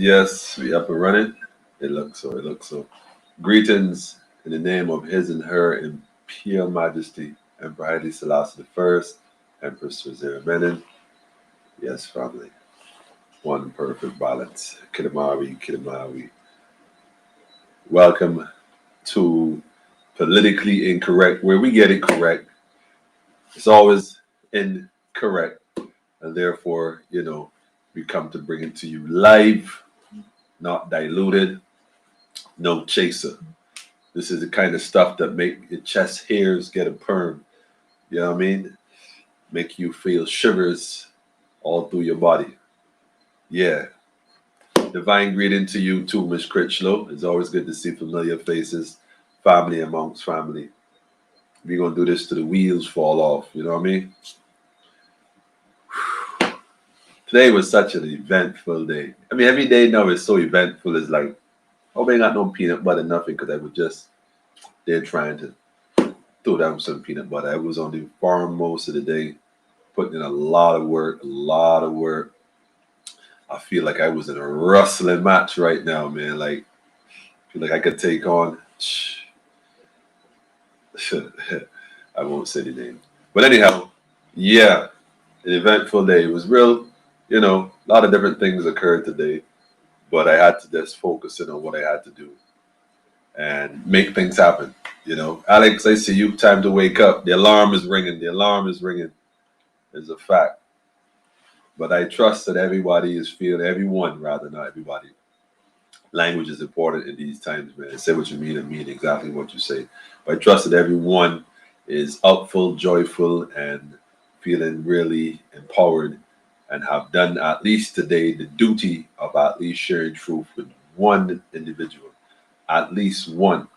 Yes, we up and running. It looks so. It looks so. Greetings in the name of His and Her Imperial Majesty Emperor Haile Selassie the First, Empress Wazira Menin. Yes, family. One perfect balance. Kidamawi, Kidamawi. Welcome to Politically Incorrect, where we get it correct. It's always incorrect, and therefore, we come to bring it to you live, not diluted, no chaser. This is the kind of stuff that make your chest hairs get a perm. You know what I mean? Make you feel shivers all through your body. Yeah. Divine greeting to you too, Miss Critchlow. It's always good to see familiar faces, family amongst family. We're gonna do this till the wheels fall off. You know what I mean? Today was such an eventful day. I mean, every day now is so eventful. It's like, oh, I got no peanut butter, nothing, because I was just there trying to throw down some peanut butter. I was on the farm most of the day, putting in a lot of work, a lot of work. I feel like I was in a wrestling match right now, man. Like, I feel like I could take on. I won't say the name. But anyhow, yeah, an eventful day. It was real, a lot of different things occurred today, but I had to just focus in on what I had to do and make things happen. Alex, I see you. Time to wake up. The alarm is ringing. The alarm is ringing. It's a fact. But I trust that everybody is feeling, everyone rather, not everybody. Language is important in these times, man. Say what you mean and mean exactly what you say. But I trust that everyone is upful, joyful, and feeling really empowered and have done at least today the duty of at least sharing truth with one individual. At least one.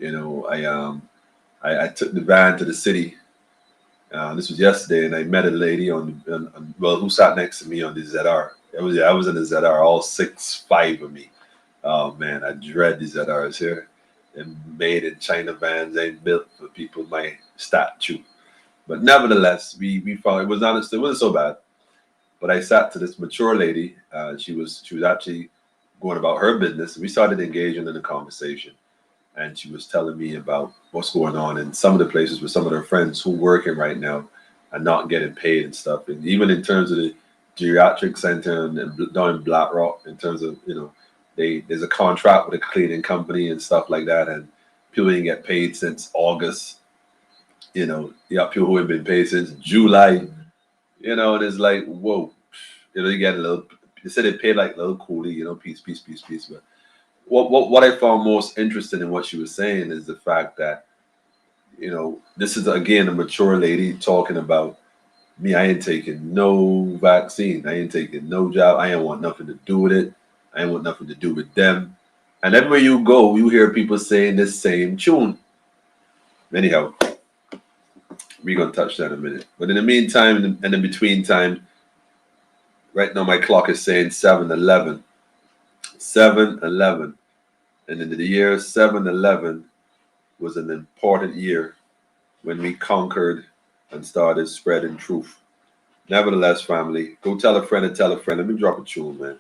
I took the van to the city. This was yesterday, and I met a lady who sat next to me on the ZR. I was in the ZR, all 6'5" of me. Oh man, I dread these ZRs here. They're made in China vans, ain't built for people my stature. But nevertheless, we found it wasn't so bad. But I sat to this mature lady. She was actually going about her business. We started engaging in a conversation, and she was telling me about what's going on in some of the places with some of her friends who working right now and not getting paid and stuff. And even in terms of the geriatric center and down in Black Rock, in terms of there's a contract with a cleaning company and stuff like that, and people didn't get paid since August. You got people who have been paid since July. And it's like, whoa. You get a little. They said they paid like a little coolie. Peace, peace, peace, peace. But what I found most interesting in what she was saying is the fact that, this is again a mature lady talking about me. I ain't taking no vaccine. I ain't taking no job. I ain't want nothing to do with it. I ain't want nothing to do with them. And everywhere you go, you hear people saying this same tune. Anyhow, we're gonna touch that in a minute. But in the meantime, and in between time, right now my clock is saying 7:11. 7:11. And in the year 7:11 was an important year when we conquered and started spreading truth. Nevertheless, family, go tell a friend and tell a friend. Let me drop a tune, man.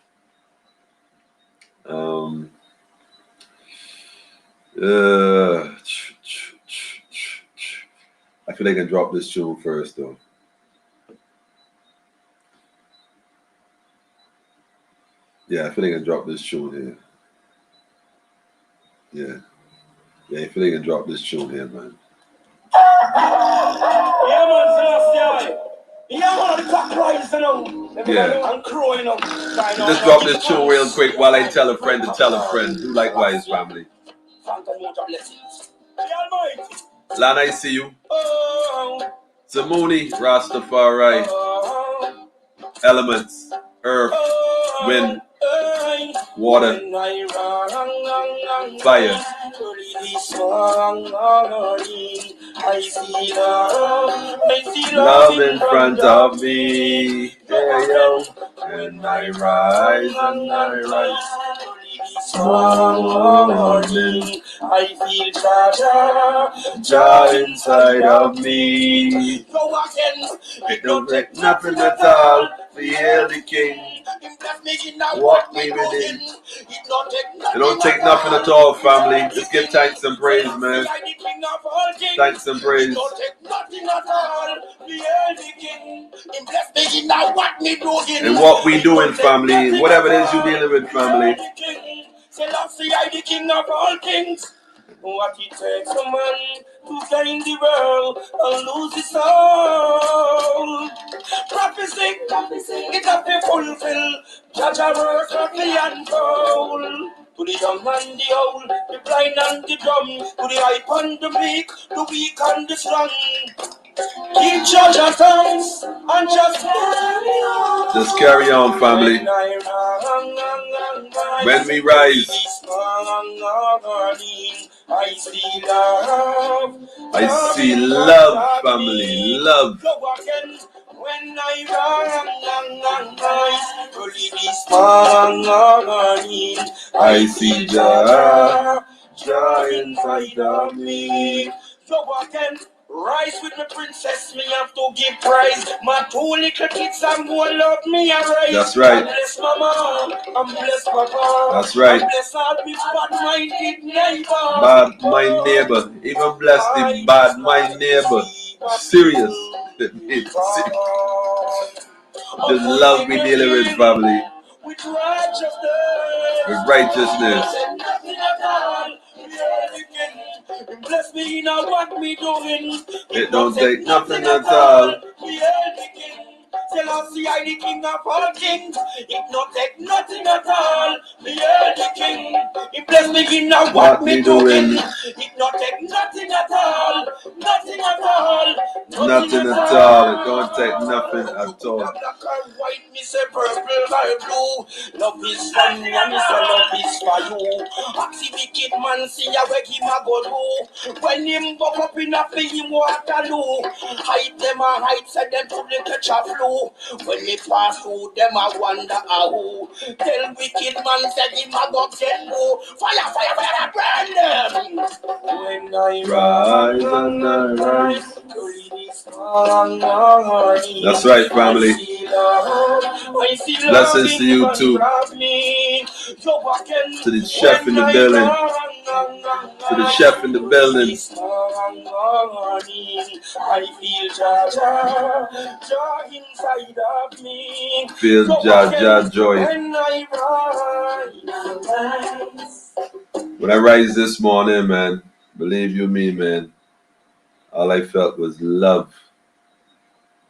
I feel like I can drop this tune first, though. Yeah, I feel like I can drop this tune here. Yeah, I feel like I can drop this tune here, man. Yeah, man, Celestia. Yeah, man, the cock rising up. Yeah. I'm crowing up. Just drop this tune real quick while I tell a friend to tell a friend. Do likewise, family. Lana, I see you. Zamuni, Rastafari. Elements, earth, wind, water, fire. Love in front of me, hey, yo. And I rise, and I rise. morning, I feel Jah inside of me. So again, it don't take nothing at all to hear the King. Walk me within. It don't take nothing at all, family. Just give thanks and praise, man. Thanks and praise. Don't take nothing at all to hear the King. And what we doing, family, whatever it is you're dealing with, family. Selassie, I the King of all kings. What it takes a man to gain the world and lose his soul. Prophecy, it have to fulfill. Judge a work of the untold. To the young and the old, the blind and the dumb, to the hype and the weak and the strong. Keep judge your tongues and just carry on. Just carry on, family. When we rise, I see love. I see love, family. Love. When I rise, early this morning, I see Jah inside of me. So I can rise with my princess, me have to give praise. My two little kids, I'm gonna love me and raise. That's right. I'm bless mama, I'm bless papa. That's right. I'm bless all the bad-minded neighbor. Bad-mind neighbor. Even bless the bad-mind neighbor. Serious. Just love me dealing with family. With righteousness. With righteousness. Bless me now, what me doing? It don't take nothing at all. Selassie, I the King of all kings. It don't take nothing at all. Me hear the King. He bless me now, what me doing? It don't take nothing at all. Nothing at all. Nothing at all. It don't take nothing at all. Black and white, me say purple or blue. Love is for me and me say love is for you. Ask the wicked man see ya where him a go do. When him go up in a fi him Waterloo. Hide them a hide, say them to the catch a flu. When me pass through them a wonder who. Tell wicked man say him a go get low. Fire, fire, fire, burn them. When I Rise and I rise. That's right, family. Blessings to you too. To the chef in the building. To the chef in the building. I feel Jah inside of me. Feel Jah joy. When I rise this morning, man, believe you me, man, all I felt was love.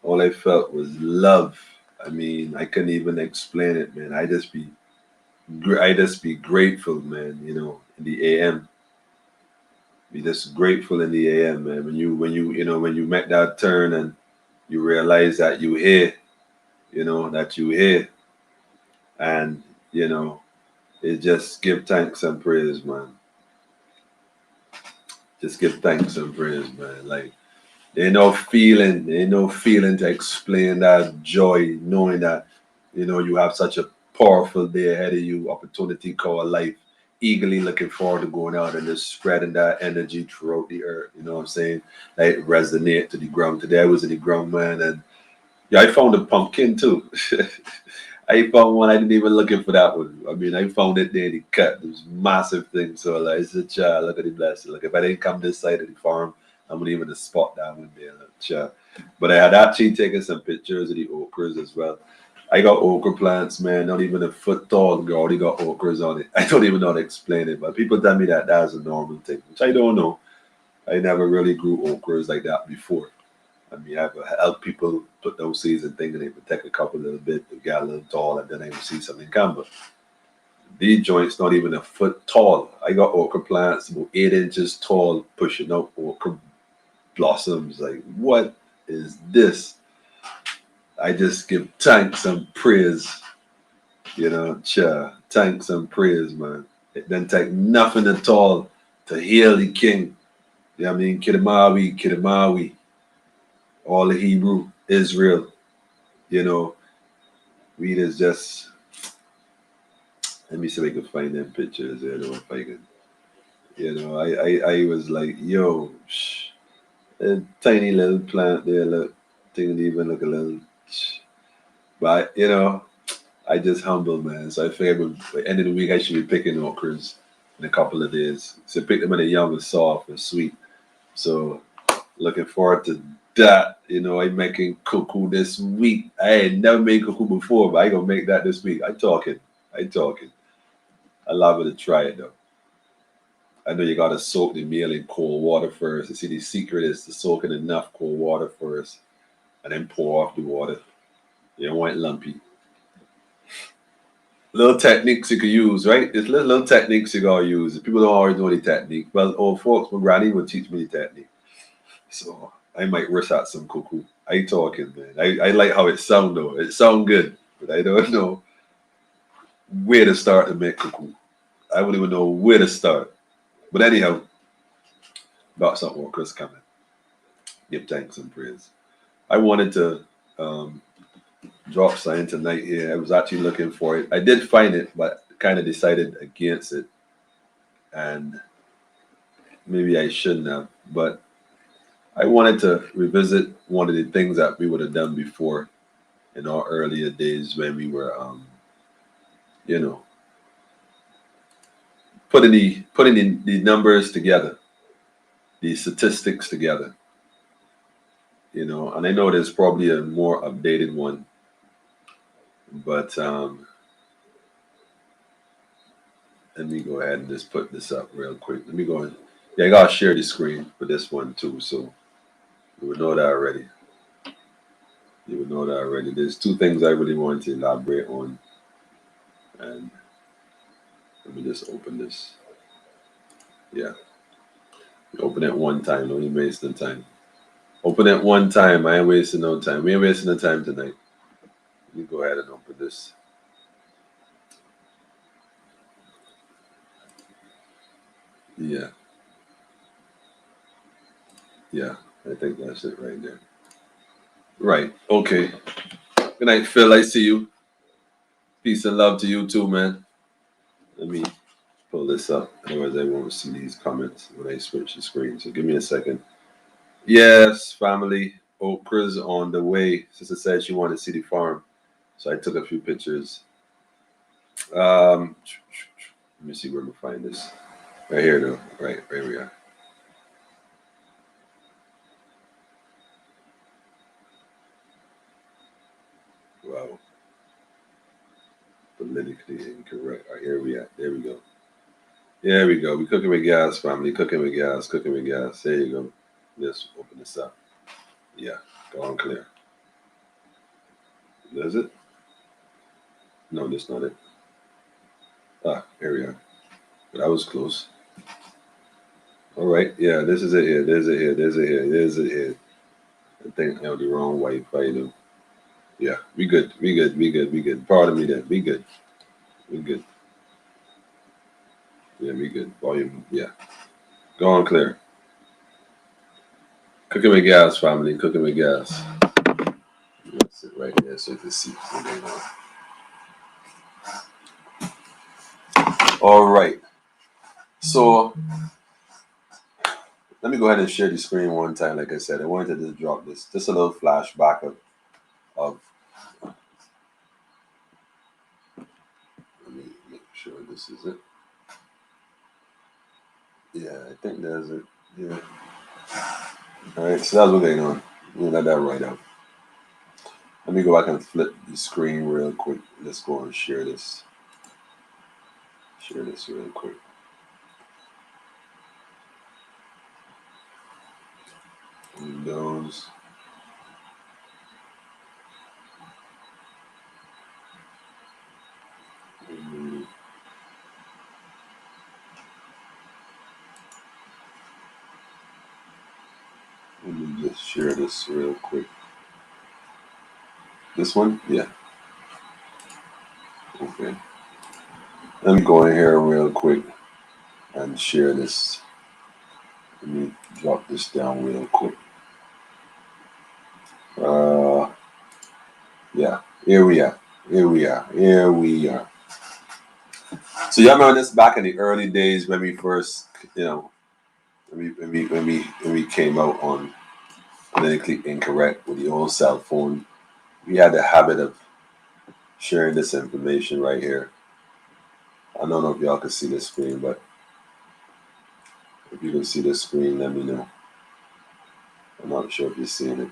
All I felt was love. I mean, I couldn't even explain it, man. I just be grateful, man. You know, in the AM, be just grateful in the AM, man. When you make that turn and you realize that you here, and it just give thanks and praise, man. Just give thanks and praise, man. Like. There ain't no feeling to explain that joy, knowing that, you have such a powerful day ahead of you, opportunity called life, eagerly looking forward to going out and just spreading that energy throughout the earth. You know what I'm saying? Like resonate to the ground. Today I was in the ground, man, and yeah, I found a pumpkin too. I found one, I didn't even looking for that one. I mean, I found it there in the cut. It was massive thing. So like, it's a child, look at the blessing. Look, if I didn't come this side of the farm, I'm gonna even spot that one there. Sure. But I had actually taken some pictures of the okras as well. I got okra plants, man, not even a foot tall. I already got okras on it. I don't even know how to explain it, but people tell me that that's a normal thing, which I don't know. I never really grew okras like that before. I mean, I've helped people put those seeds and things, and they protect a couple a little bit, they get a little tall, and then I will see something come. But these joints not even a foot tall. I got okra plants about 8 inches tall, pushing out okra blossoms. Like, what is this? I just give thanks and praise, thanks and praise, man. It doesn't take nothing at all to hail the King. You know what I mean? Kidamawi, all the Hebrew, Israel, we is just, Let me see if I can find them pictures. I don't know if I can. I was like, yo, a tiny little plant there, look, didn't even look a little. But I just humble, man. So I figured by the end of the week I should be picking okras in a couple of days. So pick them when they're young and soft and sweet. So looking forward to that. I'm making cuckoo this week. I ain't never made cuckoo before, but I gonna make that this week. I talking. I love it to try it though. I know you gotta soak the meal in cold water first. You see, the secret is to soak in enough cold water first, and then pour off the water. You don't want it lumpy. Little techniques you could use, right? There's little techniques you gotta use. People don't always know the technique. Well, old folks, my granny would teach me the technique. So I might rush out some cuckoo. I talking, man. I like how it sound though. It sound good, but I don't know where to start to make cuckoo. I wouldn't even know where to start. But anyhow, got some workers coming. Give thanks and praise. I wanted to drop something tonight here. I was actually looking for it. I did find it, but kind of decided against it. And maybe I shouldn't have. But I wanted to revisit one of the things that we would have done before in our earlier days when we were, you know, putting the numbers together, the statistics together. And I know there's probably a more updated one, but let me go ahead and just put this up real quick. Let me go in. Yeah, I gotta share the screen for this one too, so you would know that already. There's two things I really want to elaborate on, and let me just open this. Yeah, open it one time. Don't even waste the time. Open it one time. I ain't wasting no time. We ain't wasting the time tonight. Let me go ahead and open this. Yeah, yeah. I think that's it right there. Right. Okay. Good night, Phil. I see you. Peace and love to you too, man. Let me pull this up. Otherwise, I won't see these comments when I switch the screen. So give me a second. Yes, family. Okra's on the way. Sister said she wanted to see the farm. So I took a few pictures. Let me see where we find this. Right here, though. Right we are. Wow. Politically incorrect. All right, here we are. There we go. There we go. We cooking with gas, family. Cooking with gas. Cooking with gas. There you go. Let's open this up. Yeah. Go on clear. Does it? No, that's not it. Ah, here we are. That was close. All right. Yeah, this is it here. There's it here. There's it here. There's it here. I think I have the wrong Wi-Fi though. Yeah, we good. We good. We good. We good. Pardon me then. We good. We good. Yeah, we good. Volume. Yeah. Go on clear. Cooking with gas, family. Cooking with gas. That's it right there so you can see what's going on. All right. So let me go ahead and share the screen one time. Like I said, I wanted to just drop this. Just a little flashback of let me make sure this is it. Yeah, I think that's it. Yeah. All right, so that's what's going on. Let that right out. Let me go back and flip the screen real quick. Let's go and share this. Share this real quick. Windows. Let me just share this real quick. This one? Yeah. Okay. Let me go in here real quick and share this. Let me drop this down real quick. Yeah. Here we are. Here we are. Here we are. So y'all remember this back in the early days when we first, you know, when we came out on Politically Incorrect with the old cell phone. We had the habit of sharing this information right here. I don't know if y'all can see this screen, but if you can see the screen, let me know. I'm not sure if you're seeing it.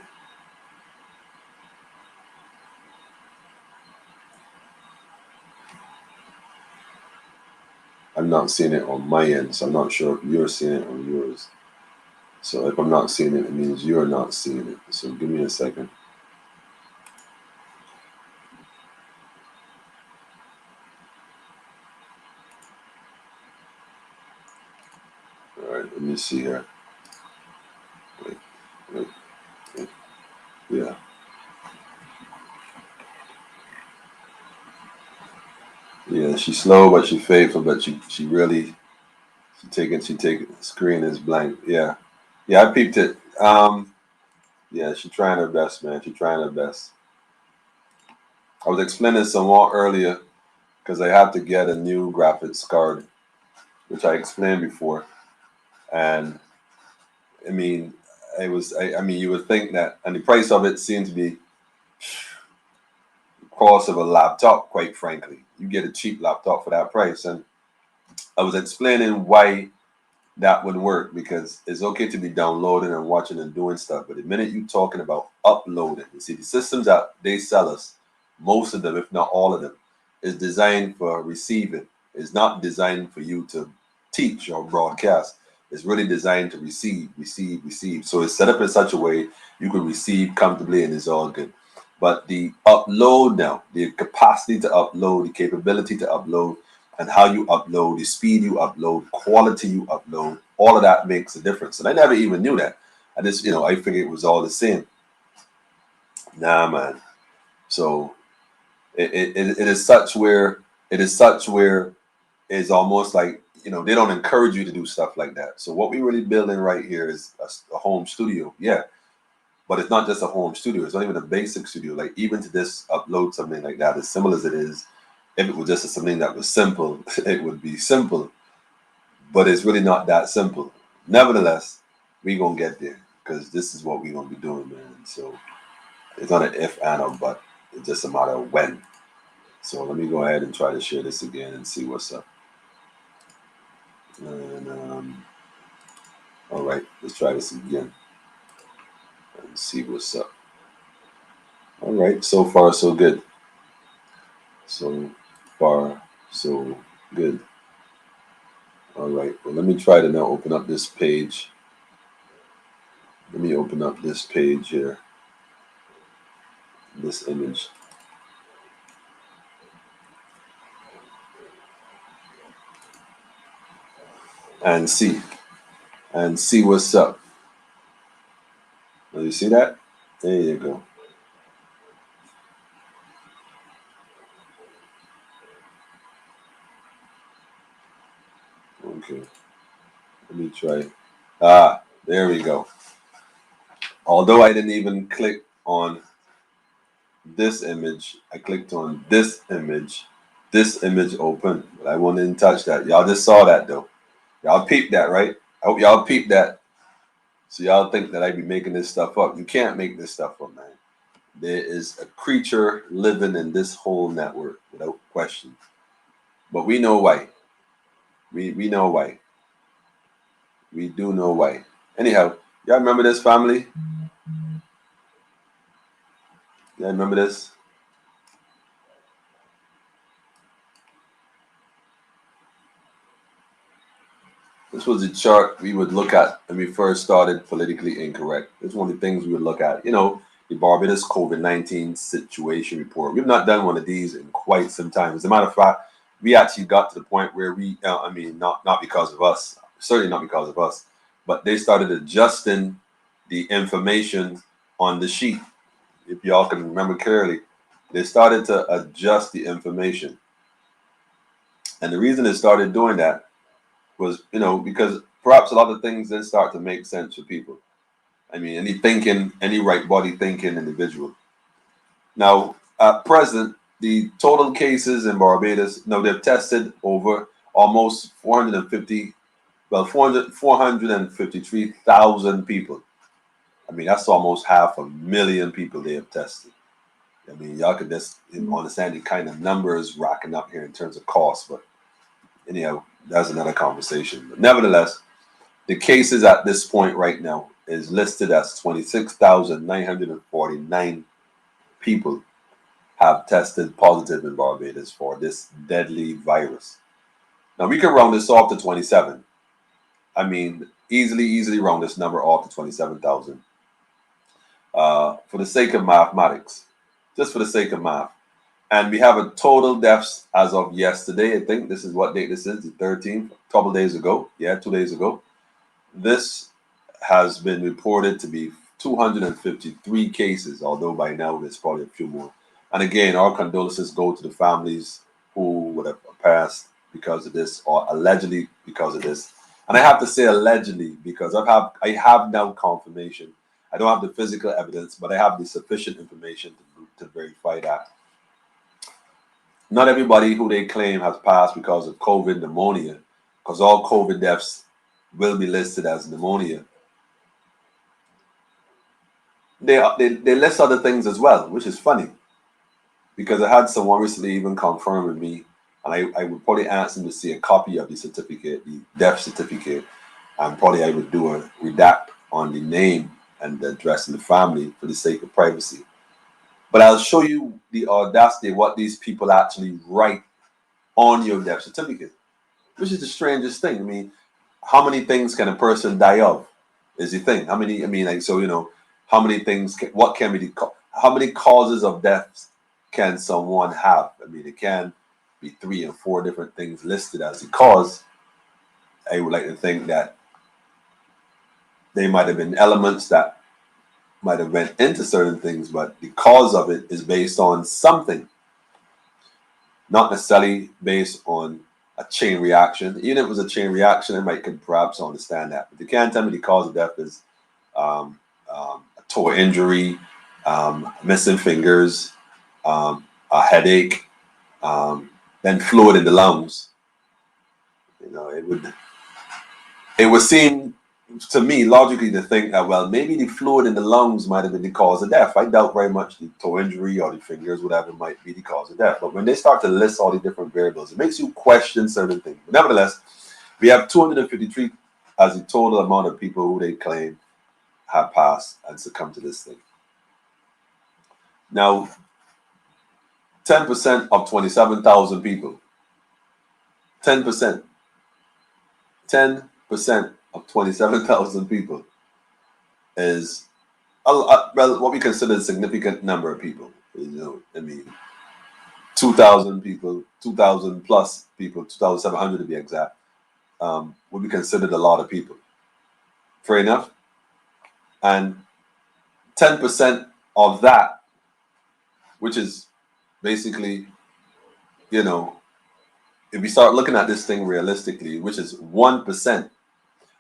I'm not seeing it on my end, so I'm not sure if you're seeing it on yours. So if I'm not seeing it, it means you're not seeing it. So give me a second. All right, let me see here. Wait. Yeah. Yeah, she's slow, but she's faithful, but she really she taking screen is blank. Yeah. Yeah, I peeped it. Yeah, she trying her best, man. She trying her best. I was explaining some more earlier because I had to get a new graphics card, which I explained before. And I mean, I mean, you would think that, and the price of it seemed to be the cost of a laptop, quite frankly. You get a cheap laptop for that price. And I was explaining why that would work because it's okay to be downloading and watching and doing stuff. But the minute you're talking about uploading, you see, the systems that they sell us, most of them, if not all of them, is designed for receiving. It's not designed for you to teach or broadcast. It's really designed to receive, receive, receive. So it's set up in such a way you can receive comfortably and it's all good. But the upload now, the capacity to upload, the capability to upload, and how you upload, the speed you upload, quality you upload, all of that makes a difference. And I never even knew that. I just, I figured it was all the same. Nah, man. So it is such where it's almost like, they don't encourage you to do stuff like that. So what we really building right here is a home studio. Yeah. But it's not just a home studio. It's not even a basic studio. Like even to this upload something like that, as simple as it is, if it was just something that was simple, it would be simple. But it's really not that simple. Nevertheless, we gonna get there because this is what we gonna be doing, man. So it's not an if and a but. It's just a matter of when. So let me go ahead and try to share this again and see what's up. And all right, let's try this again and see what's up. All right, so far so good. So far so good. All right, well, let me try to now open up this page. Let me open up this page here, this image. And see what's up. Do you see that? There you go. Okay, let me try. There we go. Although I didn't even click on this image, I clicked on this image open, but I wouldn't touch that. Y'all just saw that though. Y'all peeped that, right? I hope y'all peeped that. So y'all think that I be making this stuff up. You can't make this stuff up, man. There is a creature living in this whole network without question. But we know why. We know why. We do know why. Anyhow, y'all remember this, family? Y'all remember this? This was the chart we would look at when we first started Politically Incorrect. This is one of the things we would look at. The Barbados COVID-19 situation report. We've not done one of these in quite some time. As a matter of fact, we actually got to the point where not because of us, certainly not because of us, but they started adjusting the information on the sheet. If y'all can remember clearly, they started to adjust the information. And the reason they started doing that was, because perhaps a lot of things then start to make sense for people. I mean, any right body thinking individual. Now, at present, the total cases in Barbados, they've tested over almost 453,000 people. I mean, that's almost 500,000 people they have tested. I mean, y'all can just understand the kind of numbers racking up here in terms of cost, but anyhow, that's another conversation. But nevertheless, the cases at this point right now is listed as 26,949 people have tested positive in Barbados for this deadly virus. Now we can round this off to 27. I mean, easily round this number off to 27,000. For the sake of mathematics, just for the sake of math. And we have a total deaths as of yesterday. I think this is what date this is, the 13th, a couple days ago. Yeah, 2 days ago. This has been reported to be 253 cases, although by now there's probably a few more. And again, our condolences go to the families who would have passed because of this, or allegedly because of this. And I have to say allegedly because I have now confirmation. I don't have the physical evidence, but I have the sufficient information to verify that. Not everybody who they claim has passed because of COVID pneumonia, because all COVID deaths will be listed as pneumonia. They list other things as well, which is funny, because I had someone recently even confirm with me, and I would probably ask them to see a copy of the certificate, the death certificate, and probably I would do a redact on the name and the address of the family for the sake of privacy. But I'll show you the audacity of what these people actually write on your death certificate, which is the strangest thing. I mean, how many things can a person die of is the thing. How many, I mean, like, so, you know, how many things, what can be, how many causes of death can someone have? I mean, it can be 3 or 4 different things listed as the cause. I would like to think that they might have been elements that might have went into certain things, but the cause of it is based on something, not necessarily based on a chain reaction. Even if it was a chain reaction, I might could perhaps understand that. But you can't tell me the cause of death is a toe injury, missing fingers, a headache, then fluid in the lungs. You know, it would seem to me logically to think that, well, maybe the fluid in the lungs might have been the cause of death. I doubt very much the toe injury or the fingers, whatever, might be the cause of death. But when they start to list all the different variables, it makes you question certain things. But nevertheless, we have 253 as the total amount of people who they claim have passed and succumbed to this thing. Now, 10% of 27,000 people, 10% of 27,000 people is well, what we consider a significant number of people. You know, I mean, 2,000 people, 2,000 plus people, 2,700 to be exact, would be considered a lot of people. Fair enough. And 10% of that, which is basically, you know, if we start looking at this thing realistically, which is 1%,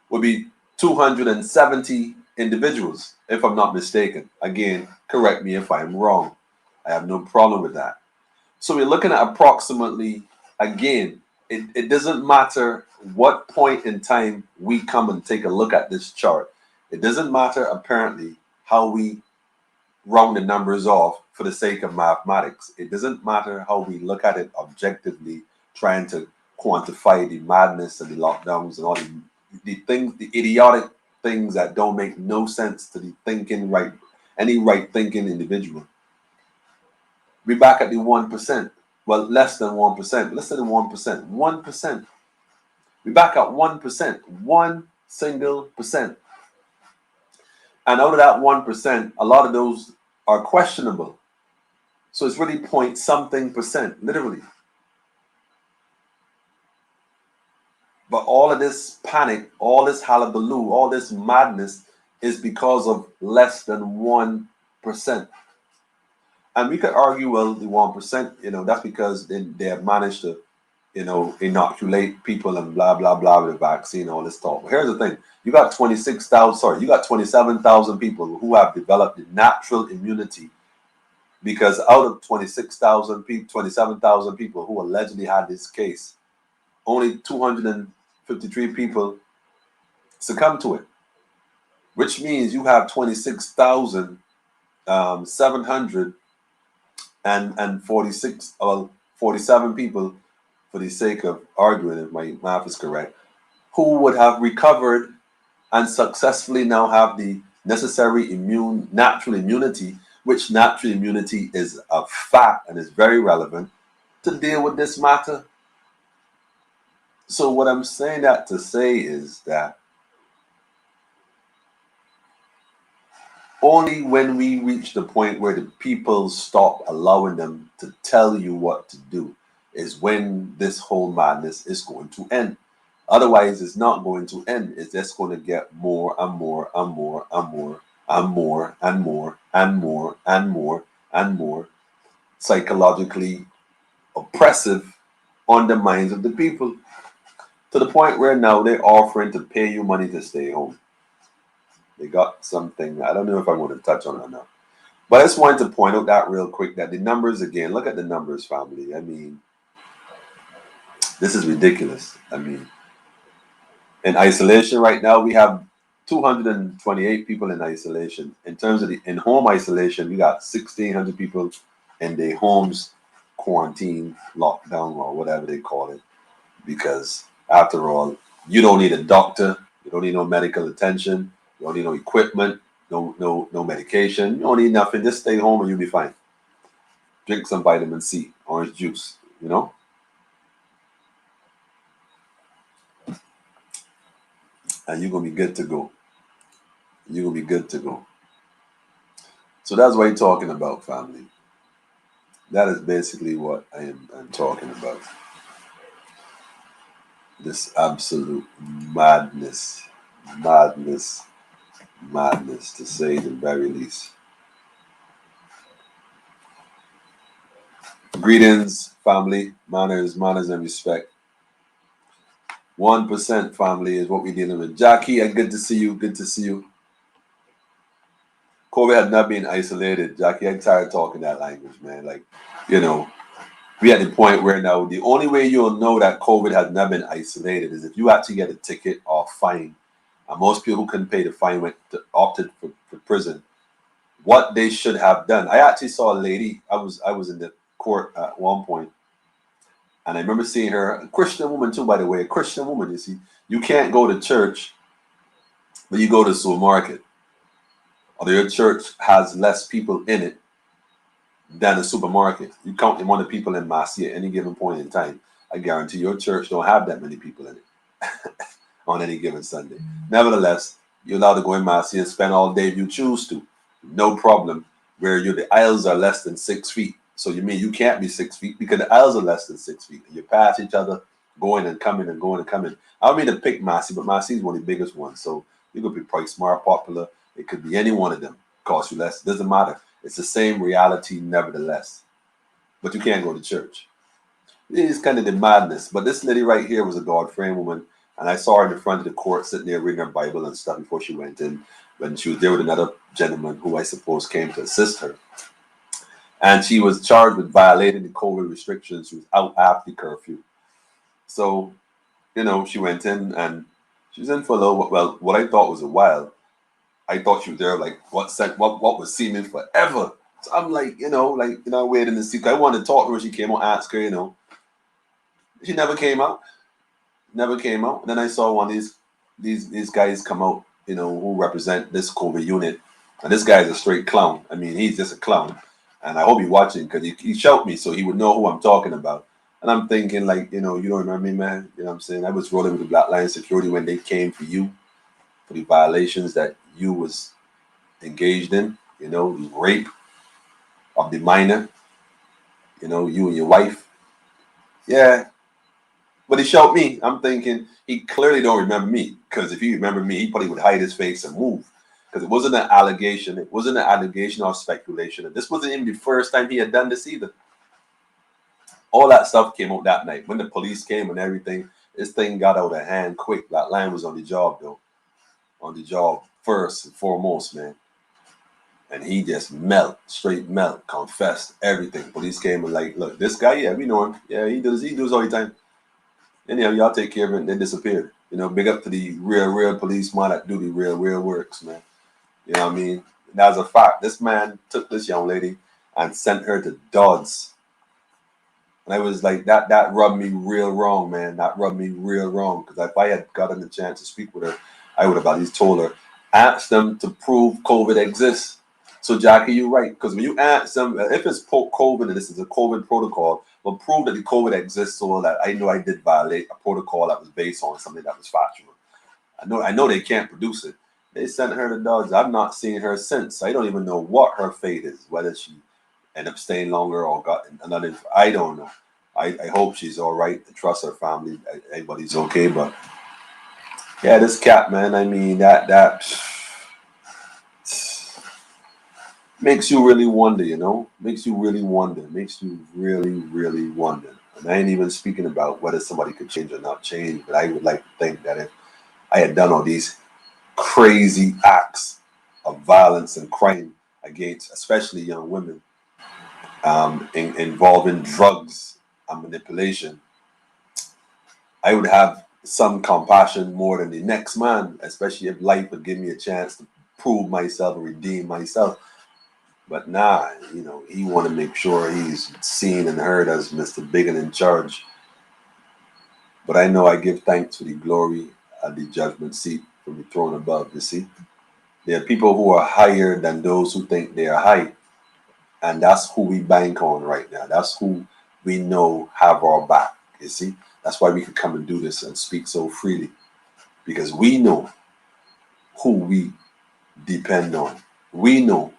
would be 270 individuals, if I'm not mistaken. Again, correct me if I'm wrong. I have no problem with that. So we're looking at approximately, again, it doesn't matter what point in time we come and take a look at this chart. It doesn't matter, apparently, how we round the numbers off for the sake of mathematics. It doesn't matter how we look at it objectively, trying to quantify the madness and the lockdowns and all the things, the idiotic things that don't make no sense to the thinking right, any right thinking individual. We're back at the 1%. Well, less than 1%. Less than 1%. 1%. We're back at 1%. 1 single percent. And out of that 1%, a lot of those are questionable. So it's really point something percent, literally. But all of this panic, all this hullabaloo, all this madness is because of less than 1%. And we could argue, well, the 1%, you know, that's because they have managed to, you know, inoculate people and blah, blah, blah with the vaccine, all this talk. But here's the thing. You got 27,000 people who have developed the natural immunity, because out of 27,000 people who allegedly had this case, only 253 people succumb to it, which means you have 26,746 or 47 people, for the sake of arguing, if my math is correct, who would have recovered and successfully now have the necessary natural immunity, which natural immunity is a fact and is very relevant to deal with this matter. So what I'm saying that to say is that only when we reach the point where the people stop allowing them to tell you what to do is when this whole madness is going to end. Otherwise, it's not going to end. It's just going to get more and more and more and more and more and more and more and more and more psychologically oppressive on the minds of the people, to the point where now they're offering to pay you money to stay home. They got something, I don't know if I want to touch on it or not. But I just wanted to point out that real quick, that the numbers again, look at the numbers, family. I mean, this is ridiculous. I mean, in isolation right now, we have 228 people in isolation. In terms of the in-home isolation, we got 1,600 people in their homes, quarantine, lockdown, or whatever they call it. Because after all, you don't need a doctor, you don't need no medical attention, you don't need no equipment, no medication, you don't need nothing. Just stay home and you'll be fine. Drink some vitamin C, orange juice, you know? And you're gonna be good to go. You're gonna be good to go. So that's what you're talking about, family. That is basically what I'm talking about. This absolute madness, madness, madness, to say the very least. Greetings, family. Manners and respect. 1% family is what we're dealing with. Jackie, good to see you. Good to see you. COVID has not been isolated. Jackie, I'm tired of talking that language, man. Like, you know, we at the point where now the only way you'll know that COVID has not been isolated is if you actually get a ticket or fine. And most people who couldn't pay the fine opted for prison. What they should have done. I actually saw a lady. I was in the court at one point, and I remember seeing her, a Christian woman too, by the way, a Christian woman. You see, you can't go to church, but you go to the supermarket, or your church has less people in it than a supermarket. You count the amount of people in Massey at any given point in time. I guarantee your church don't have that many people in it on any given Sunday. Nevertheless, you're allowed to go in Massey and spend all day if you choose to. No problem. Where the aisles are less than 6 feet. So you mean you can't be 6 feet because the aisles are less than 6 feet. You pass each other, going and coming and going and coming. I don't mean to pick Massey, but Massey is one of the biggest ones. So you could be Price Smart, Popular. It could be any one of them. Cost you less. It doesn't matter. It's the same reality, nevertheless. But you can't go to church. It's kind of the madness. But this lady right here was a God-fearing woman. And I saw her in the front of the court sitting there reading her Bible and stuff before she went in. When she was there with another gentleman who I suppose came to assist her. And she was charged with violating the COVID restrictions. She was out after the curfew. So, you know, she went in and she was in for a little, well, what I thought was a while. I thought she was there like what was seeming forever. So I'm like, waiting to see. I wanted to talk to her. She came out, ask her, She never came out. Never came out. And then I saw one of these guys come out, who represent this COVID unit. And this guy is a straight clown. I mean, he's just a clown. And I hope he's watching because he shot me so he would know who I'm talking about. And I'm thinking like, you don't remember me, man. You know what I'm saying? I was rolling with the Black Lion Security when they came for you for the violations that you was engaged in, the rape of the minor, you and your wife. Yeah. But he shot me. I'm thinking he clearly don't remember me because if he remembered me, he probably would hide his face and move. Because it wasn't an allegation. It wasn't an allegation or speculation. And this wasn't even the first time he had done this either. All that stuff came out that night. When the police came and everything, this thing got out of hand quick. That line was on the job, though. On the job first and foremost, man. And he just straight confessed everything. Police came and like, look, this guy, yeah, we know him. Yeah, he does all the time. Anyhow, y'all take care of it and they disappeared. You know, big up to the real policeman that do the real works, man. You know what I mean? That's a fact. This man took this young lady and sent her to Dodds. And I was like, that rubbed me real wrong, man. That rubbed me real wrong. Because if I had gotten the chance to speak with her, I would have at least told her, ask them to prove COVID exists. So Jackie, you're right. Because when you ask them, if it's COVID and this is a COVID protocol, well, prove that the COVID exists so that I know I did violate a protocol that was based on something that was factual. I know they can't produce it. They sent her to Dodge. I've not seen her since. I don't even know what her fate is, whether she ended up staying longer or got another. I don't know. I hope she's all right. I trust her family. Everybody's okay. But yeah, this cat, man. I mean, that makes you really wonder. You know, makes you really wonder. Makes you really wonder. And I ain't even speaking about whether somebody could change or not change. But I would like to think that if I had done all these crazy acts of violence and crime against, especially young women, involving drugs and manipulation, I would have some compassion more than the next man, especially if life would give me a chance to prove myself and redeem myself. But nah, you know, he want to make sure he's seen and heard as Mr. Big and in charge. But I know I give thanks for the glory at the judgment seat from the throne above, you see. There are people who are higher than those who think they are high. And that's who we bank on right now. That's who we know have our back, you see. That's why we can come and do this and speak so freely. Because we know who we depend on. We know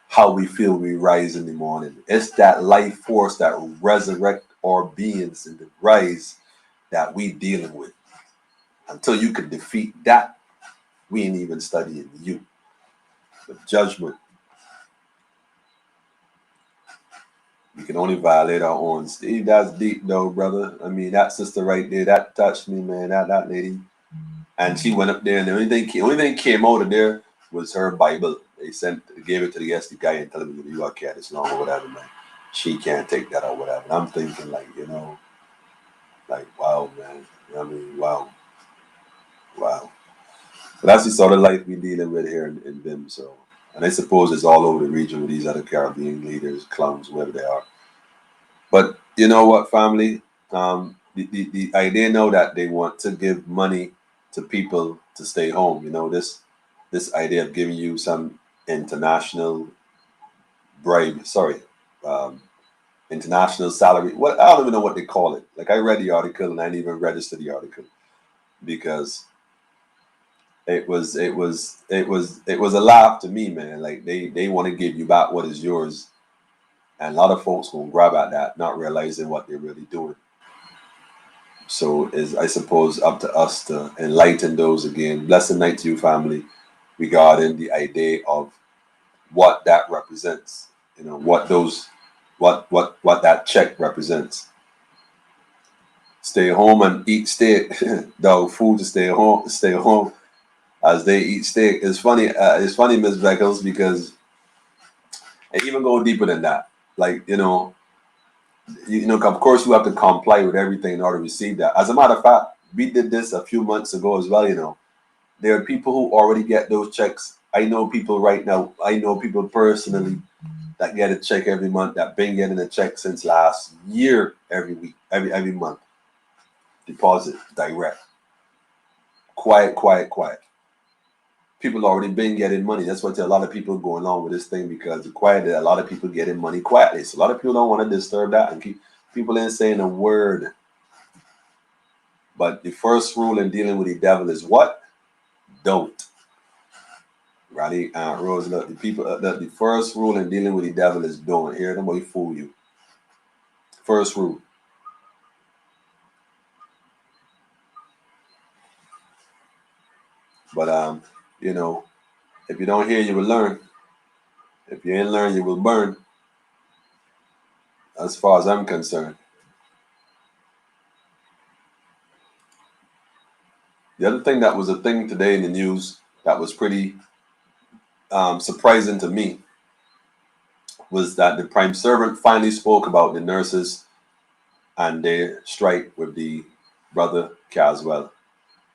how we feel we rise in the morning. It's that life force that resurrect our beings in the rise that we dealing with. Until you can defeat that, we ain't even studying you. The judgment, we can only violate our own. Steve, that's deep though, brother. I mean, that sister right there, that touched me, man. That lady. And she went up there, and the only thing came out of there was her Bible. They gave it to the SD guy and tell him, you got cat this long or whatever, man. She can't take that or whatever. And I'm thinking, like, you know, like, wow, man. You know what I mean? Wow. But that's the sort of life we're dealing with here in BIM. So, and I suppose it's all over the region with these other Caribbean leaders, clowns, whoever they are. But you know what, family? The idea now that they want to give money to people to stay home. You know, this idea of giving you some international bribe. Sorry, um, international salary. What, I don't even know what they call it. Like, I read the article and I didn't even register the article because it was a laugh to me, man. Like, they want to give you back what is yours, and a lot of folks will grab at that, not realizing what they're really doing. So is, I suppose, up to us to enlighten those again. Blessed night to you, family, regarding the idea of what that represents. You know, what that check represents. Stay home and eat steak. Dog food to stay home as they eat steak. It's funny, Miss Beckles, because it even go deeper than that. Like, of course, you have to comply with everything in order to receive that. As a matter of fact, we did this a few months ago as well. There are people who already get those checks. I know people right now. I know people personally that get a check every month, that been getting a check since last year, every week, every month. Deposit direct. Quiet. People already been getting money. That's why a lot of people going along with this thing, because the quiet, a lot of people getting money quietly. So a lot of people don't want to disturb that and keep people ain't saying a word. But the first rule in dealing with the devil is what? Don't. Right? Aunt Rose, look, the first rule in dealing with the devil is don't. Hear nobody fool you. First rule. But if you don't hear, you will learn. If you ain't learn, you will burn. As far as I'm concerned. The other thing that was a thing today in the news that was pretty surprising to me was that the prime servant finally spoke about the nurses and their strike with the Brother Caswell.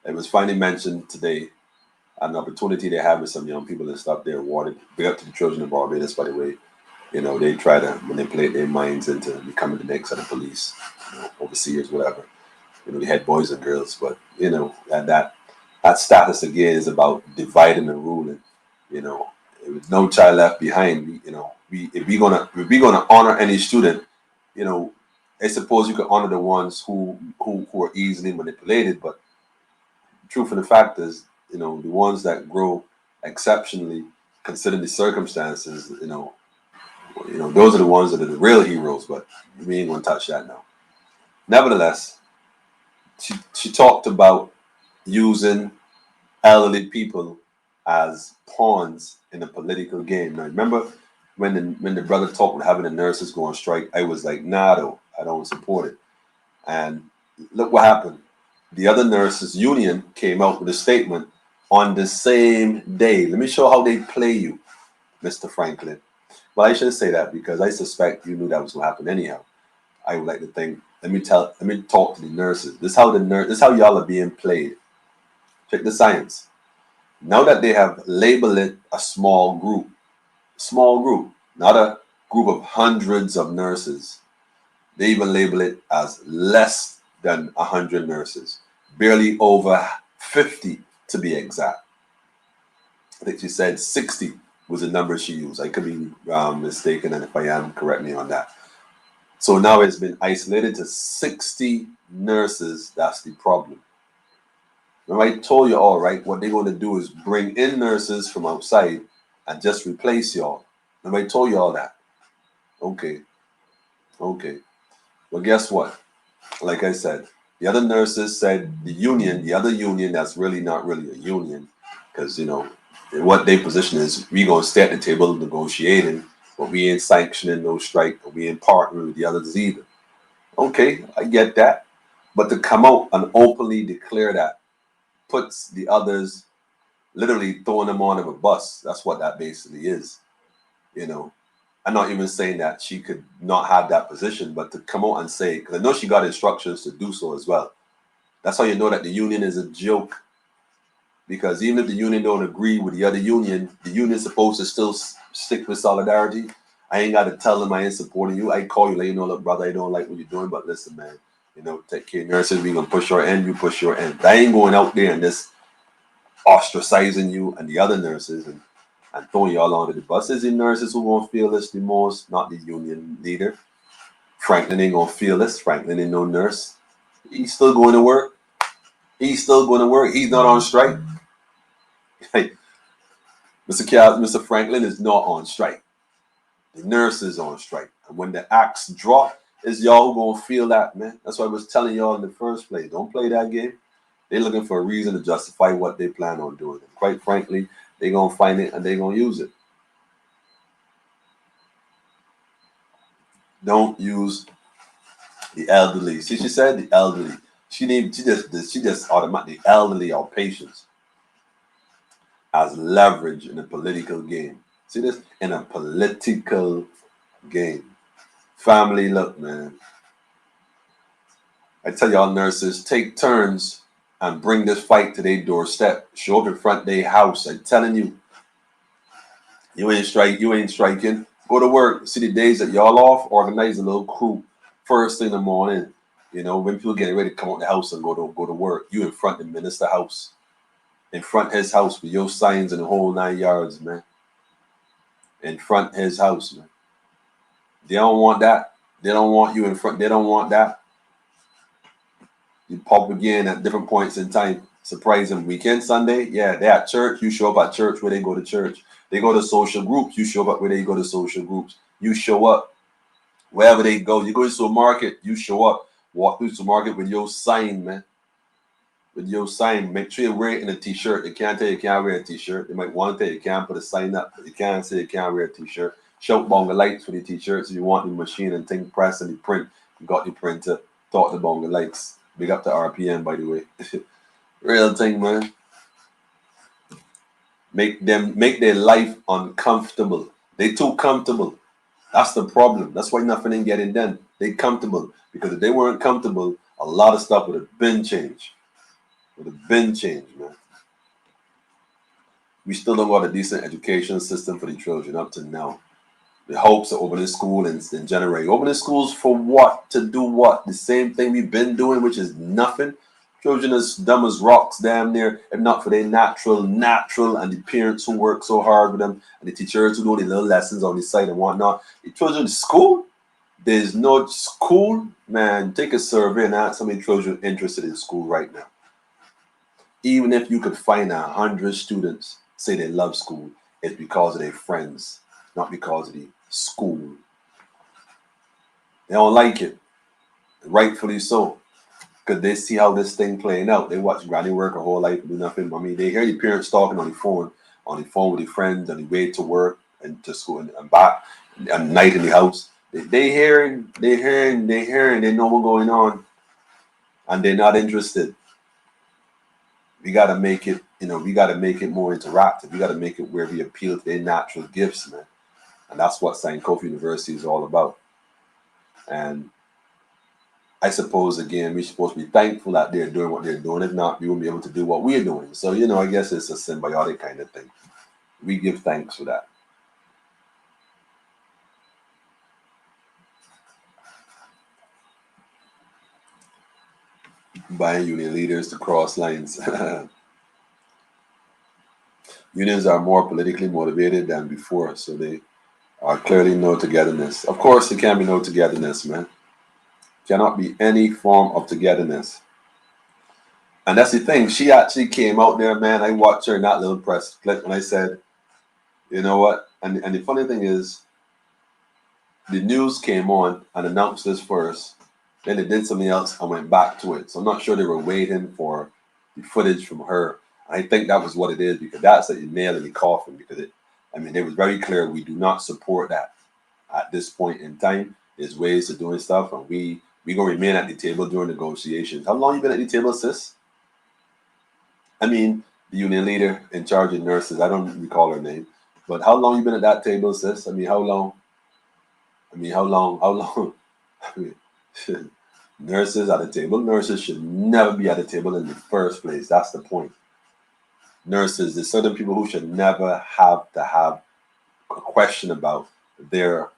It was finally mentioned today, an opportunity they have with some young people and stuff. They're awarded. Big up to the children of Barbados, by the way. They try to manipulate their minds into becoming the next of the police, overseers, whatever. They had boys and girls, but that status again is about dividing and ruling. With no child left behind. If we're gonna honor any student, I suppose you could honor the ones who are easily manipulated. But the truth of the fact is, the ones that grow exceptionally, considering the circumstances, those are the ones that are the real heroes. But we ain't gonna touch that now. Nevertheless, she talked about using elderly people as pawns in a political game. Now, remember when the brother talked about having the nurses go on strike, I was like, nah, though, I don't support it. And look what happened. The other nurses union came out with a statement on the same day. Let me show how they play you, Mr. Franklin. Well, I shouldn't say that because I suspect you knew that was going to happen anyhow. I would like to think. Let me talk to the nurses. This is how y'all are being played. Check the science. Now that they have labeled it a small group, not a group of hundreds of nurses, they even label it as less than 100 nurses, barely over 50 to be exact. I think she said 60 was the number she used. I could be mistaken, and if I am, correct me on that. So now it's been isolated to 60 nurses. That's the problem. Remember, I told you all, right? What they're going to do is bring in nurses from outside and just replace y'all. Remember, I told you all that. Okay. Well, guess what? Like I said, the other nurses said the other union that's really not really a union, because, what their position is, we going to stay at the table negotiating, but we ain't sanctioning no strike, and we ain't partnering with the others either. Okay, I get that. But to come out and openly declare that puts the others, literally throwing them on of a bus. That's what that basically is. I'm not even saying that she could not have that position, but to come out and say, because I know she got instructions to do so as well. That's how you know that the union is a joke. Because even if the union don't agree with the other union, the union is supposed to still stick with solidarity. I ain't got to tell them I ain't supporting you. I call you, let you know, look, brother, I don't like what you're doing, but listen, man, take care of nurses. We gonna push your end, you push your end. But I ain't going out there and just ostracizing you and the other nurses and throwing y'all under the bus. It's the nurses who gonna feel this the most, not the union leader. Franklin ain't gonna feel this. Franklin ain't no nurse. He's still going to work. He's not on strike. Hey, Mr. Franklin is not on strike. The nurse is on strike. And when the axe drop, it's y'all who gonna feel that, man. That's why I was telling y'all in the first place. Don't play that game. They're looking for a reason to justify what they plan on doing. And quite frankly, they're gonna find it and they're gonna use it. Don't use the elderly. See, she said the elderly. She just automatically elderly or patients as leverage in a political game. See this? In a political game. Family, look, man. I tell y'all nurses, take turns and bring this fight to their doorstep. Show up in front of their house. I'm telling you. You ain't striking. Go to work. See the days that y'all off, organize a little crew first thing in the morning. When people getting ready to come out the house and go to work, you in front of the minister house. In front his house with your signs and the whole 9 yards, man. In front his house, man. They don't want that. They don't want you in front. They don't want that. You pop again at different points in time. Surprise them. Weekend, Sunday, yeah, they at church. You show up at church where they go to church. They go to social groups. You show up where they go to social groups. You show up wherever they go. You go to a market. You show up. Walk through the market with your sign, man. With your sign. Make sure you wear it in a t-shirt. They can't tell you can't wear a t-shirt. They might want to tell you can't put a sign up. But you can't say you can't wear a t-shirt. Shout bonga lights for the t-shirts. If you want the machine and thing press and the print. You got the printer. Talk the bonga lights. Big up to RPM, by the way. Real thing, man. Make their life uncomfortable. They too comfortable. That's the problem. That's why nothing ain't getting done. They comfortable. Because if they weren't comfortable, A lot of stuff would have been changed. Man. We still don't got a decent education system for the children up to now. The hopes of opening school in January. Opening schools for what? To do what? The same thing we've been doing, which is nothing. Children as dumb as rocks damn near, if not for their natural, and the parents who work so hard with them, and the teachers who do the little lessons on the side and whatnot. The children in school, there's no school. Man, take a survey and ask how many children interested in school right now. Even if you could find 100 students say they love school, it's because of their friends, not because of the school. They don't like it, rightfully so, because they see how this thing playing out. They watch granny work her whole life and do nothing. I mean, they hear the parents talking on the phone with their friends on the way to work and to school and back at night in the house. They hearing, they know what's going on, and they're not interested. We got to make it, we got to make it more interactive. We got to make it where we appeal to their natural gifts, man. And that's what Sankofa University is all about. And I suppose, again, we're supposed to be thankful that they're doing what they're doing. If not, we won't be able to do what we're doing. So, I guess it's a symbiotic kind of thing. We give thanks for that. Buying union leaders to cross lines. Unions are more politically motivated than before, so they are clearly no togetherness. Of course, there can be no togetherness, man. Cannot be any form of togetherness. And that's the thing. She actually came out there, man. I watched her in that little press clip, and I said, you know what? And the funny thing is, the news came on and announced this first. Then they did something else and went back to it. So I'm not sure they were waiting for the footage from her. I think that was what it is, because that's the nail in the coffin. Because it was very clear we do not support that at this point in time. There's ways of doing stuff, and we gonna remain at the table during negotiations. How long you been at the table, sis? I mean, the union leader in charge of nurses. I don't recall her name, but how long you been at that table, sis? I mean, how long? Nurses at the table. Nurses should never be at the table in the first place. That's the point. Nurses, there's certain people who should never have to have a question about their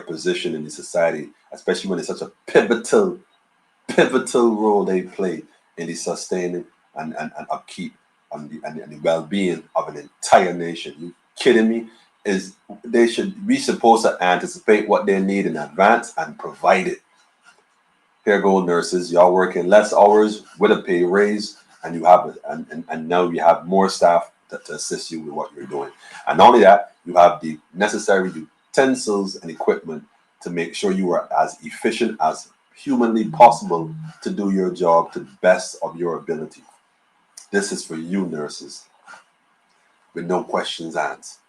position in the society, especially when it's such a pivotal role they play in the sustaining and upkeep and the well-being of an entire nation. You kidding me? They should be supposed to anticipate what they need in advance and provide it. Here go nurses, y'all working less hours with a pay raise, and you have and now you have more staff to assist you with what you're doing. And not only that, you have the necessary utensils and equipment to make sure you are as efficient as humanly possible to do your job to the best of your ability. This is for you, nurses, with no questions asked.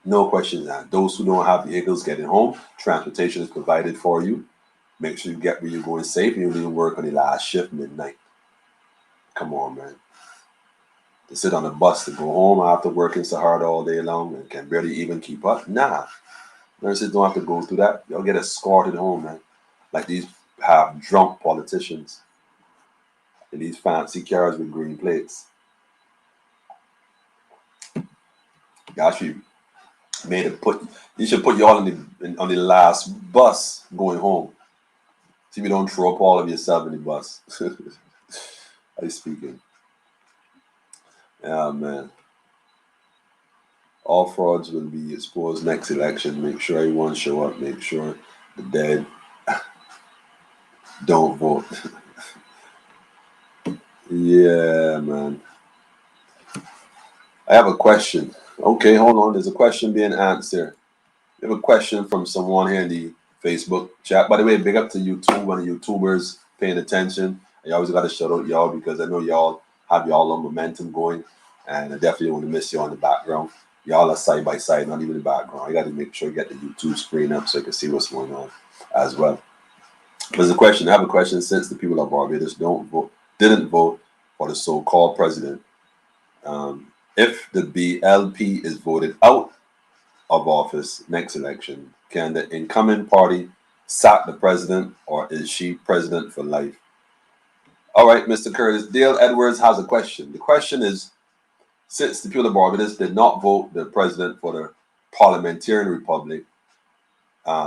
No questions asked. Those who don't have vehicles getting home, transportation is provided for you. Make sure you get where you're going safe, and you leave work on the last shift midnight. Come on, man. To sit on a bus to go home after working so hard all day long and can barely even keep up? Nah. Nurses don't have to go through that. Y'all get escorted home, man. Like these have drunk politicians in these fancy cars with green plates. Gosh, you should put y'all on the last bus going home. See if you don't throw up all of yourself in the bus. I speaking. Yeah, man. All frauds will be exposed next election. Make sure everyone show up. Make sure the dead don't vote. Yeah, man. I have a question. Okay, hold on. There's a question being answered. We have a question from someone here in the Facebook chat. By the way, big up to YouTube, one of the YouTubers paying attention. I always got to shout out y'all, because I know y'all have y'all on momentum going, and I definitely want to miss you on the background. Y'all are side by side, not even the background. I got to make sure you get the YouTube screen up so you can see what's going on as well. There's a question. I have a question. Since the people of Barbados didn't vote for the so-called president, if the BLP is voted out of office next election, can the incoming party sack the president, or is she president for life? All right, Mr. Curtis. Dale Edwards has a question. The question is, since the people of Barbados did not vote the president for the parliamentarian republic,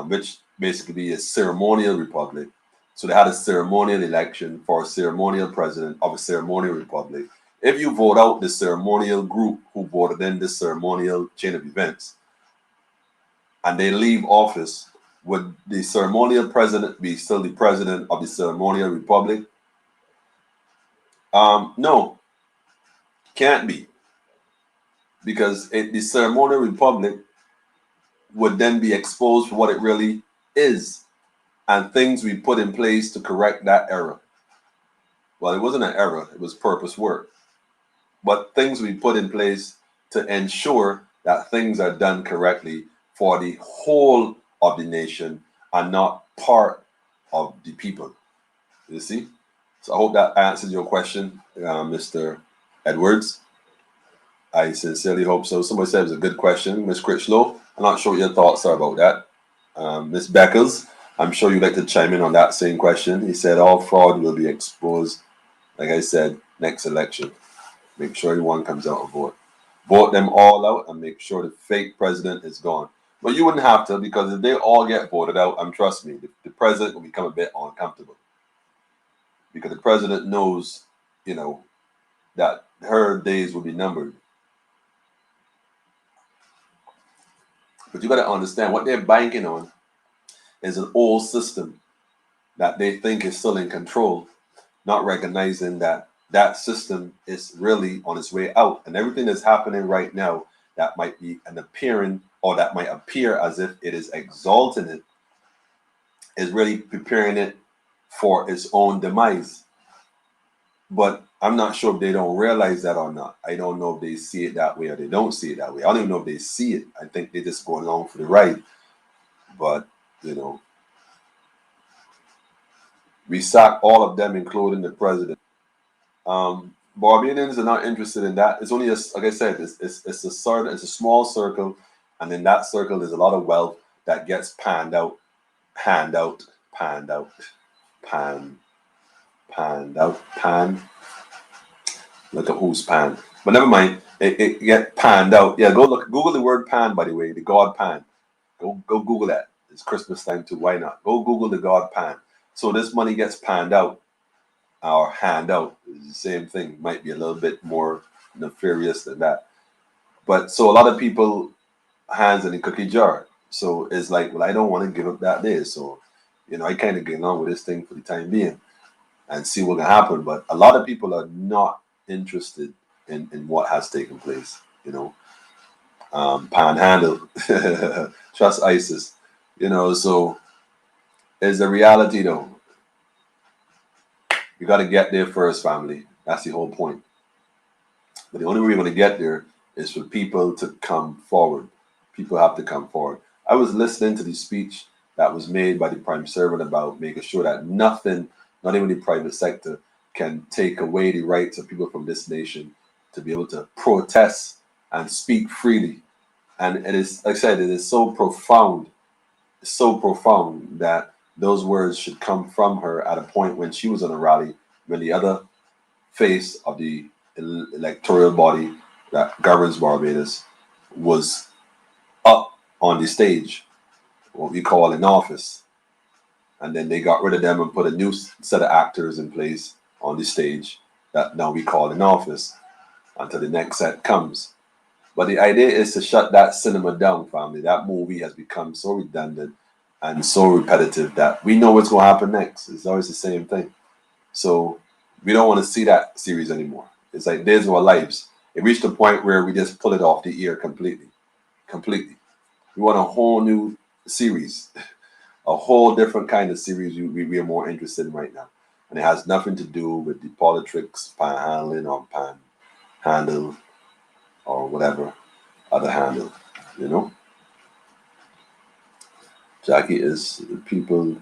which basically be a ceremonial republic, so they had a ceremonial election for a ceremonial president of a ceremonial republic. If you vote out the ceremonial group who voted in the ceremonial chain of events, and they leave office, would the ceremonial president be still the president of the ceremonial republic? No, can't be, because the ceremonial republic would then be exposed for what it really is, and things we put in place to correct that error. Well, it wasn't an error; it was purpose work. But things we put in place to ensure that things are done correctly for the whole of the nation and not part of the people. You see? So I hope that answers your question, Mr. Edwards. I sincerely hope so. Somebody said it was a good question, Miss Critchlow. I'm not sure what your thoughts are about that. Miss Beckles, I'm sure you'd like to chime in on that same question. He said all fraud will be exposed, like I said, next election. Make sure everyone comes out and vote. Vote them all out and make sure the fake president is gone. But you wouldn't have to, because if they all get voted out, trust me, the president will become a bit uncomfortable. Because the president knows, that her days will be numbered. But you got to understand what they're banking on is an old system that they think is still in control, not recognizing that that system is really on its way out. And everything that's happening right now that might be an appearing, or that might appear as if it is exalting it, is really preparing it for its own demise. But I'm not sure if they don't realize that or not. I don't know if they see it that way or they don't see it that way. I don't even know if they see it. I think they're just going along for the ride. But, we sack all of them, including the president. Barbadians are not interested in that. It's only, like I said, it's a small circle, and in that circle there's a lot of wealth that gets panned out. Look at who's panned. But never mind, it get panned out. Yeah, Google the word pan, by the way, the god Pan. Go Google that. It's Christmas time too. Why not? Go Google the god Pan. So this money gets panned out, or hand out. It's the same thing. Might be a little bit more nefarious than that. But so a lot of people hands in the cookie jar. So it's like, well, I don't want to give up that day. So, I kind of get along with this thing for the time being and see what can happen. But a lot of people are not interested in what has taken place. Panhandle, trust ISIS. So it's a reality though. You got to get there first, family. That's the whole point. But the only way we're going to get there is for people to come forward. People have to come forward. I was listening to the speech that was made by the Prime Servant about making sure that nothing, not even the private sector, can take away the rights of people from this nation to be able to protest and speak freely. And it is, like I said, it is so profound that those words should come from her at a point when she was on a rally, when the other face of the electoral body that governs Barbados was up on the stage, what we call in office. And then they got rid of them and put a new set of actors in place on the stage that now we call in office until the next set comes. But the idea is to shut that cinema down, family. That movie has become so redundant and so repetitive that we know what's going to happen next. It's always the same thing. So we don't want to see that series anymore. It's like Days of Our Lives. It reached a point where we just pull it off the ear completely. We want a whole new series, a whole different kind of series we are more interested in right now. And it has nothing to do with the politics, panhandling or panhandle or whatever other handle, Jackie is people,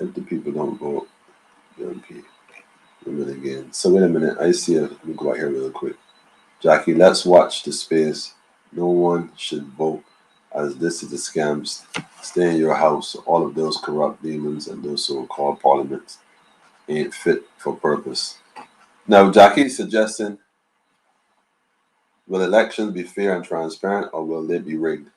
if the people don't vote, again. So wait a minute, I see let me go out here real quick. Jackie, let's watch the space. No one should vote, as this is a scam. Stay in your house. All of those corrupt demons and those so-called parliaments ain't fit for purpose. Now, Jackie's suggesting, will elections be fair and transparent, or will they be rigged?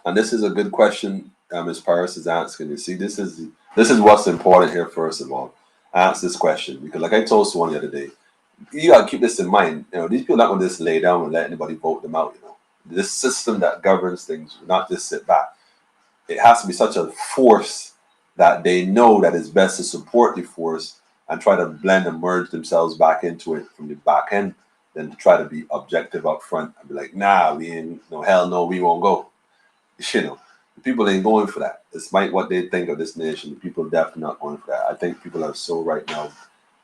And this is a good question. Ms. Paris is asking. You see, this is what's important here. First of all, ask this question because, like I told someone the other day, you gotta keep this in mind. You know, these people not gonna just lay down and let anybody vote them out. You know, this system that governs things, not just sit back. It has to be such a force that they know that it's best to support the force and try to blend and merge themselves back into it from the back end than to try to be objective up front and be like, nah, we ain't, no, hell no, we won't go. You know, the people ain't going for that. Despite what they think of this nation, the people definitely not going for that. I think people are so right now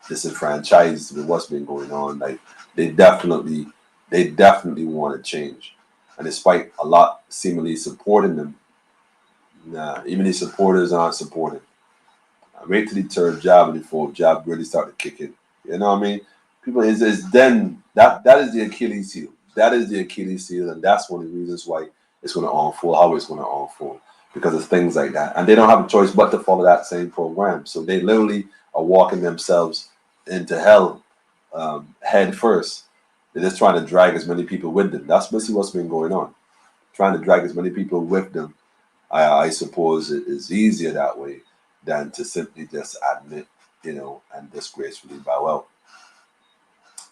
disenfranchised with what's been going on. Like they definitely want to change. And despite a lot seemingly supporting them, nah, even these supporters aren't supporting. Wait till the third job and the fourth job really start to kick in. You know what I mean? People is then that is the Achilles heel. That is the Achilles heel, and that's one of the reasons why it's going to unfold, how it's going to unfold, because of things like that. And they don't have a choice but to follow that same program. So they literally are walking themselves into hell head first. They're just trying to drag as many people with them. That's basically what's been going on. Trying to drag as many people with them. I suppose it is easier that way than to simply just admit, you know, and disgracefully bow out.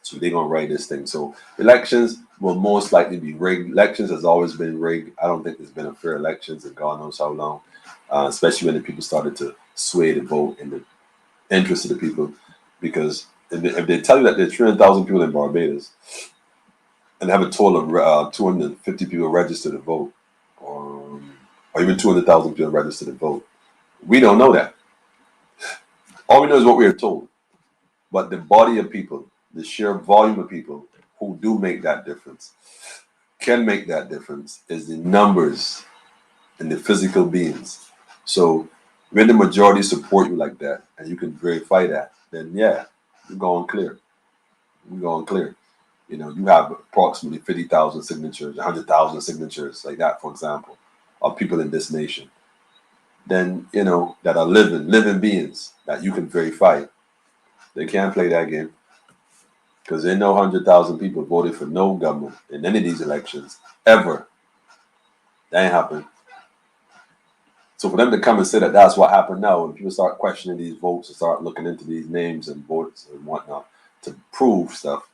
So they're gonna write this thing. So elections will most likely be rigged. Elections has always been rigged. I don't think there's been a fair elections in God knows how long, especially when the people started to sway the vote in the interest of the people. Because if they tell you that there are 300,000 people in Barbados and have a total of 250 people registered to vote, or even 200,000 people registered to vote, we don't know that. All we know is what we are told. But the body of people, the sheer volume of people who do make that difference, can make that difference, is the numbers and the physical beings. So when the majority support you like that, and you can verify that, then yeah, you're going clear. You're going clear. You know, you have approximately 50,000 signatures, 100,000 signatures, like that, for example, of people in this nation. Then, you know, that are living beings that you can verify. They can't play that game because they know 100,000 people voted for no government in any of these elections ever. That ain't happened. So for them to come and say that that's what happened now, when people start questioning these votes and start looking into these names and votes and whatnot to prove stuff,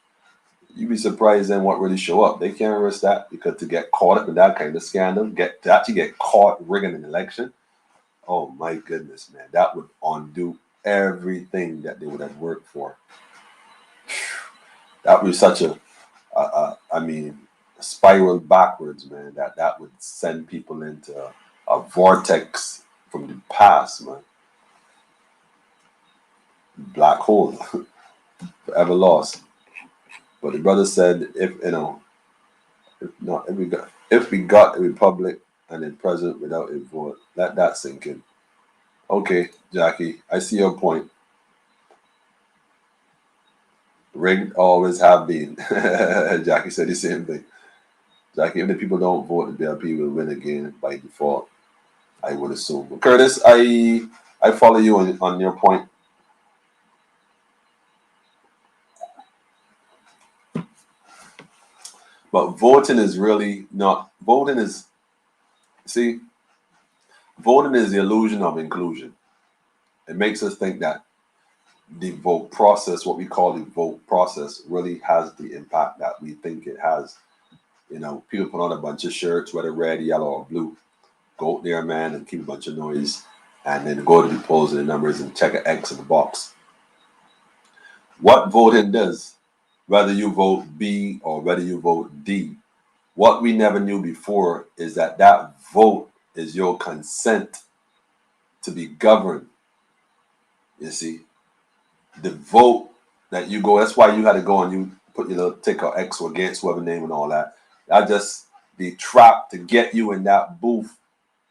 you'd be surprised then what really show up. They can't risk that because to get caught up in that kind of scandal, to actually get caught rigging an election, oh my goodness, man, that would undo everything that they would have worked for. That would be such a spiral backwards, man. That would send people into a vortex from the past, man. Black hole, forever lost. But the brother said, if we got a republic and a president without a vote, let that sink in. Okay, Jackie, I see your point. Rigged always have been. Jackie said the same thing. Jackie, if the people don't vote, the BLP will win again by default, I would assume. But Curtis, I follow you on your point. But voting is really not. Voting is the illusion of inclusion. It makes us think that the vote process, what we call the vote process, really has the impact that we think it has. You know, people put on a bunch of shirts, whether red, yellow, or blue, go out there, man, and keep a bunch of noise, and then go to the polls and the numbers and check an X in the box. What voting does, whether you vote B or whether you vote D, what we never knew before is that vote is your consent to be governed. You see, the vote that you go, that's why you had to go and you put your little tick or X or against whoever name and all that. That just the trap to get you in that booth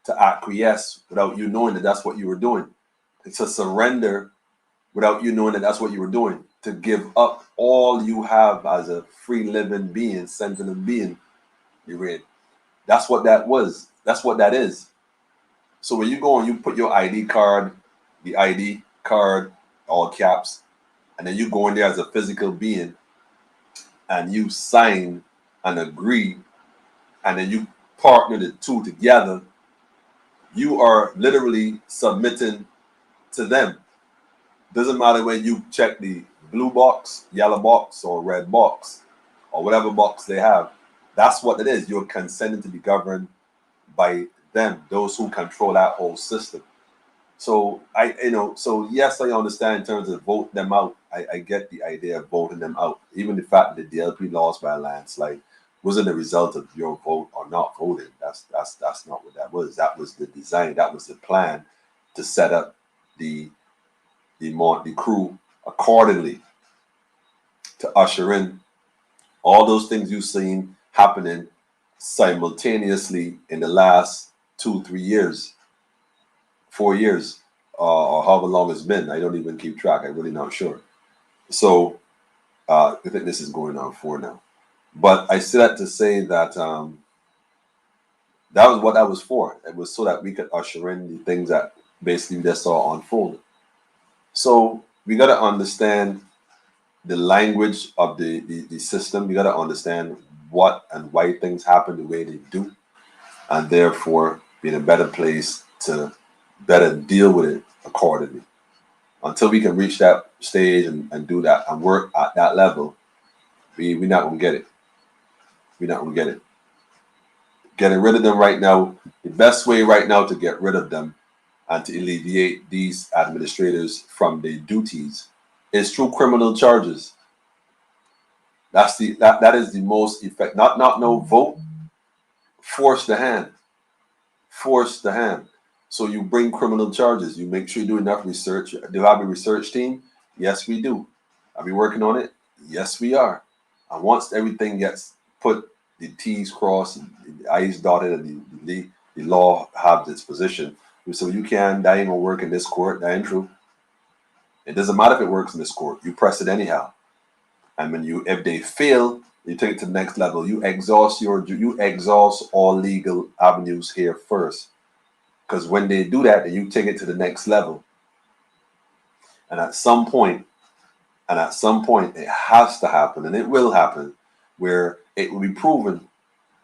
to acquiesce without you knowing that that's what you were doing. It's a surrender without you knowing that that's what you were doing. To give up all you have as a free living being, sentient being, you're in. That's what that was. That's what that is. So when you go and you put your ID card, the ID card all caps, and then you go in there as a physical being and you sign and agree, and then you partner the two together, you are literally submitting to them. Doesn't matter when you check the blue box, yellow box, or red box, or whatever box they have. That's what it is. You're consenting to be governed by them, those who control that whole system. So so yes, I understand in terms of vote them out. I get the idea of voting them out. Even the fact that the DLP lost by a landslide wasn't a result of your vote or not voting. That's not what that was. That was the design. That was the plan to set up the crew accordingly to usher in all those things you've seen happening simultaneously in the last 2-3 years, 4 years, or however long it's been. I don't even keep track. I'm really not sure. So I think this is going on 4 now. But I said that to say that that was what that was for. It was so that we could usher in the things that basically we just saw unfold. So we got to understand the language of the system. We got to understand what and why things happen the way they do, and therefore be in a better place to better deal with it accordingly. Until we can reach that stage and do that and work at that level, we're not going to get it. We're not going to get it. Getting rid of them right now, the best way right now to get rid of them and to alleviate these administrators from their duties is through criminal charges. That is the most effective. Not no vote. Force the hand. Force the hand. So you bring criminal charges. You make sure you do enough research. Do you have a research team? Yes, we do. Are we working on it? Yes, we are. And once everything gets put, the T's crossed, the I's dotted, and the law has its position. So that ain't gonna work in this court. That ain't true. It doesn't matter if it works in this court. You press it anyhow. And if they fail, you take it to the next level. You exhaust all legal avenues here first. Because when they do that, then you take it to the next level. And at some point, it has to happen, and it will happen, where it will be proven.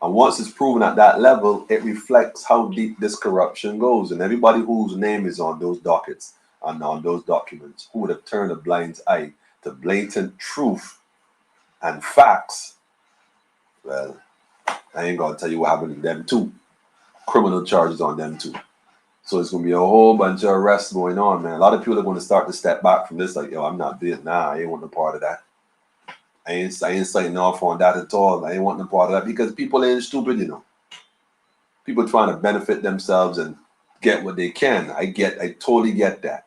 And once it's proven at that level, it reflects how deep this corruption goes. And everybody whose name is on those dockets and on those documents, who would have turned a blind eye to blatant truth and facts, well, I ain't gonna tell you what happened to them too. Criminal charges on them too. So it's gonna be a whole bunch of arrests going on, man. A lot of people are gonna start to step back from this, like, yo, I'm not doing. Nah, I ain't want no part of that. I ain't signing off on that at all. I ain't want no part of that because people ain't stupid, People trying to benefit themselves and get what they can. I totally get that.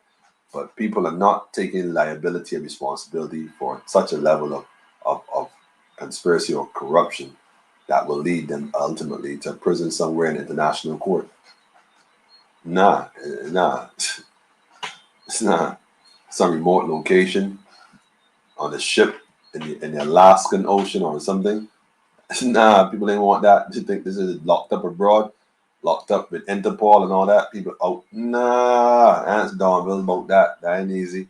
But people are not taking liability and responsibility for such a level of conspiracy or corruption that will lead them ultimately to prison somewhere in international court. Nah. It's not some remote location on a ship in the Alaskan Ocean or something. Nah, people ain't want that. You think this is locked up abroad, locked up with Interpol and all that? People, oh, nah, Ants Donville about that. That ain't easy.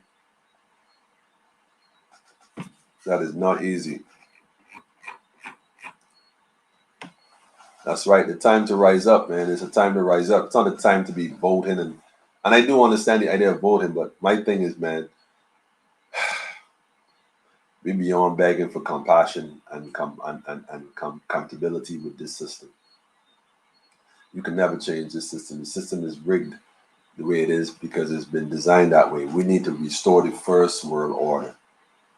That is not easy. That's right. The time to rise up, man. It's a time to rise up. It's not a time to be voting. And I do understand the idea of voting, but my thing is, man, we beyond begging for compassion and comfortability with this system. You can never change this system. The system is rigged the way it is because it's been designed that way. We need to restore the first world order,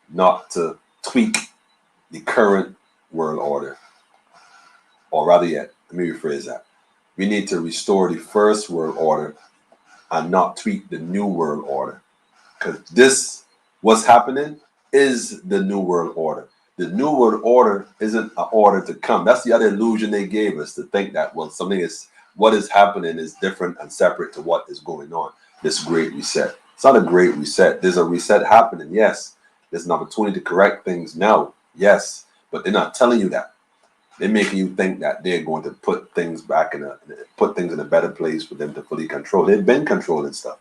not to tweak the current world order. Or rather yet, let me rephrase that. We need to restore the first world order and not tweak the new world order. Because what's happening, is the new world order. The new world order isn't an order to come. That's the other illusion they gave us, to think that, well, what is happening is different and separate to what is going on. This great reset. It's not a great reset. There's a reset happening, yes. There's an opportunity to correct things now, yes. But they're not telling you that. They're making you think that they're going to put things in a better place for them to fully control. They've been controlling stuff.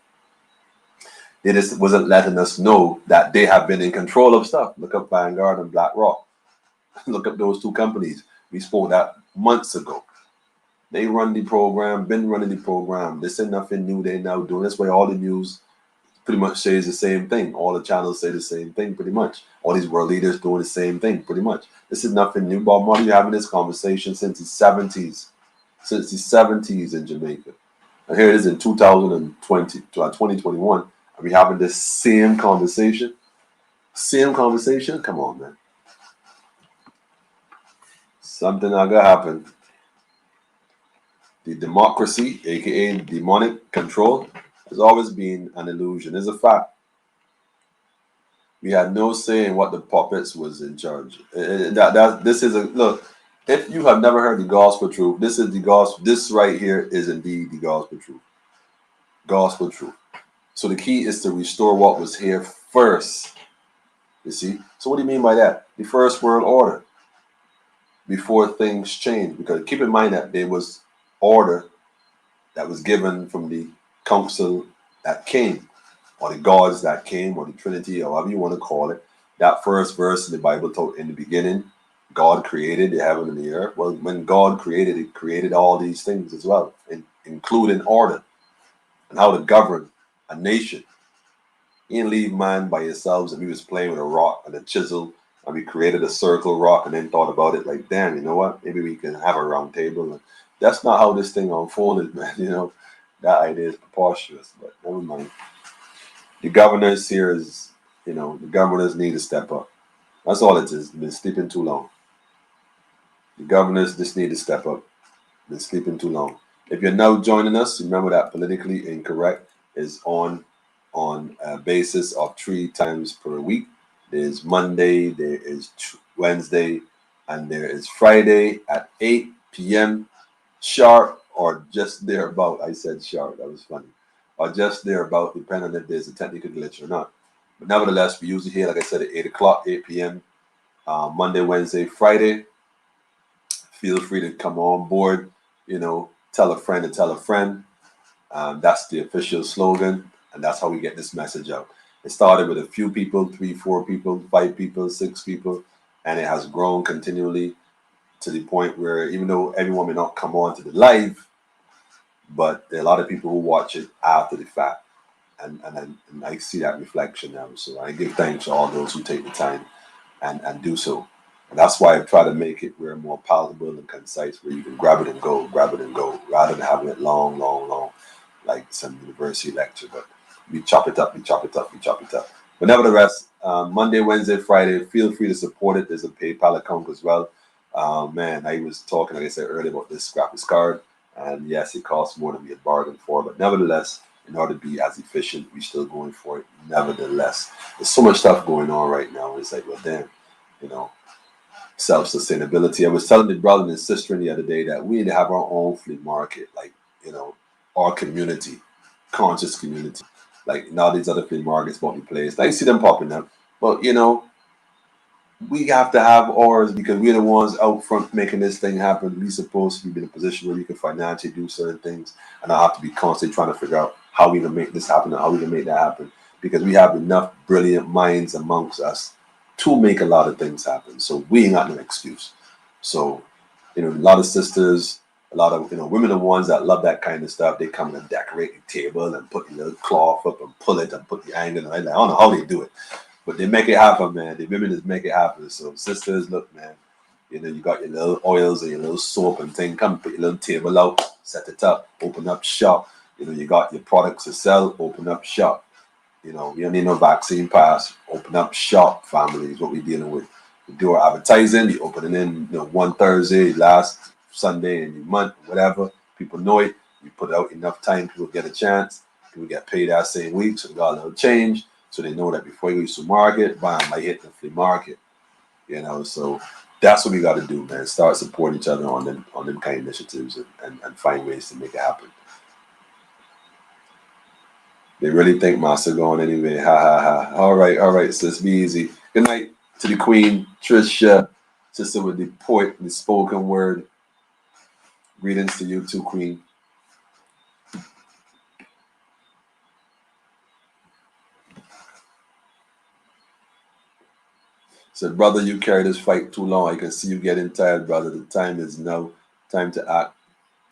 They just wasn't letting us know that they have been in control of stuff. Look up Vanguard and BlackRock. Look up those two companies. We spoke that months ago. They run the program, been running the program. This ain't nothing new they now doing. That's why all the news pretty much says the same thing. All the channels say the same thing pretty much. All these world leaders doing the same thing pretty much. This is nothing new. Bob Marley having this conversation since the 70s. Since the 70s in Jamaica. And here it is in 2020, 2021. Are we having this same conversation? Same conversation? Come on, man. Something not gonna happen. The democracy, aka demonic control, has always been an illusion. It's a fact. We had no say in what the puppets was in charge. This is a look. If you have never heard the gospel truth, this is the gospel. This right here is indeed the gospel truth. Gospel truth. So the key is to restore what was here first. You see? So what do you mean by that? The first world order. Before things change. Because keep in mind that there was order that was given from the council that came, or the gods that came, or the Trinity, or however you want to call it. That first verse in the Bible told in the beginning, God created the heaven and the earth. Well, when God created it, created all these things as well, including order and how to govern a nation. He didn't leave man by yourselves, and we was playing with a rock and a chisel, and we created a circle rock, and then thought about it like, damn, you know what? Maybe we can have a round table. And that's not how this thing unfolded, man. You know, that idea is preposterous, but never mind. The governors here is, you know, the governors need to step up. That's all it is. Been sleeping too long. The governors just need to step up. Been sleeping too long. If you're now joining us, remember that Politically Incorrect is on a basis of 3 times per week. There's Monday, there is Wednesday, and there is Friday at 8 p.m. sharp, or just thereabout. I said sharp, that was funny. Or just thereabout, depending on if there's a technical glitch or not. But nevertheless, we usually here, like I said, at 8 o'clock, 8 p.m. Monday, Wednesday, Friday. Feel free to come on board, you know, tell a friend and tell a friend. That's the official slogan, and that's how we get this message out. It started with a few people, 3, 4 people, 5 people, 6 people, and it has grown continually to the point where even though everyone may not come on to the live, but there are a lot of people who watch it after the fact, and I see that reflection now. So I give thanks to all those who take the time and do so. And that's why I try to make it where more palatable and concise, where you can grab it and go, rather than having it long, like some university lecture. But we chop it up. But nevertheless, Monday, Wednesday, Friday, feel free to support it. There's a PayPal account as well. Man, I was talking, like I said earlier, about this graphics card. And yes, it costs more than we had bargained for. But nevertheless, in order to be as efficient, we're still going for it. Nevertheless, there's so much stuff going on right now. It's like, well, damn, you know, self-sustainability. I was telling the brother and sister the other day that we need to have our own flea market, like, you know, our community, conscious community. Like now these other flea markets won't be placed. I see them popping up. But you know, we have to have ours because we're the ones out front making this thing happen. We're supposed to be in a position where we can financially do certain things, and I have to be constantly trying to figure out how we can make this happen and how we can make that happen, because we have enough brilliant minds amongst us to make a lot of things happen. So we ain't got no excuse. So, you know, a lot of sisters, a lot of, you know, women are ones that love that kind of stuff. They come and decorate the table and put the little cloth up and pull it and put the angle. And I don't know how they do it, but they make it happen, man. The women just make it happen. So sisters, look, man, you know, you got your little oils and your little soap and thing. Come put your little table out, set it up, open up shop. You know, you got your products to sell, open up shop. You know, we don't need no vaccine pass. Open up shop, family, is what we're dealing with. We do our advertising, we open it in, you know, one Thursday, last Sunday in the month, whatever. People know it. We put out enough time, people get a chance. People get paid that same week, so we got a little change. So they know that before you go to market, bam, I hit the flea market. You know, so that's what we got to do, man. Start supporting each other on them kind of initiatives and find ways to make it happen. They really think Master going anyway. Ha ha ha. All right, sis, be easy. Good night to the Queen, Trisha, sister with the poet, the spoken word. Greetings to you too, Queen. Said, brother, you carry this fight too long. I can see you getting tired, brother. The time is now. Time to act.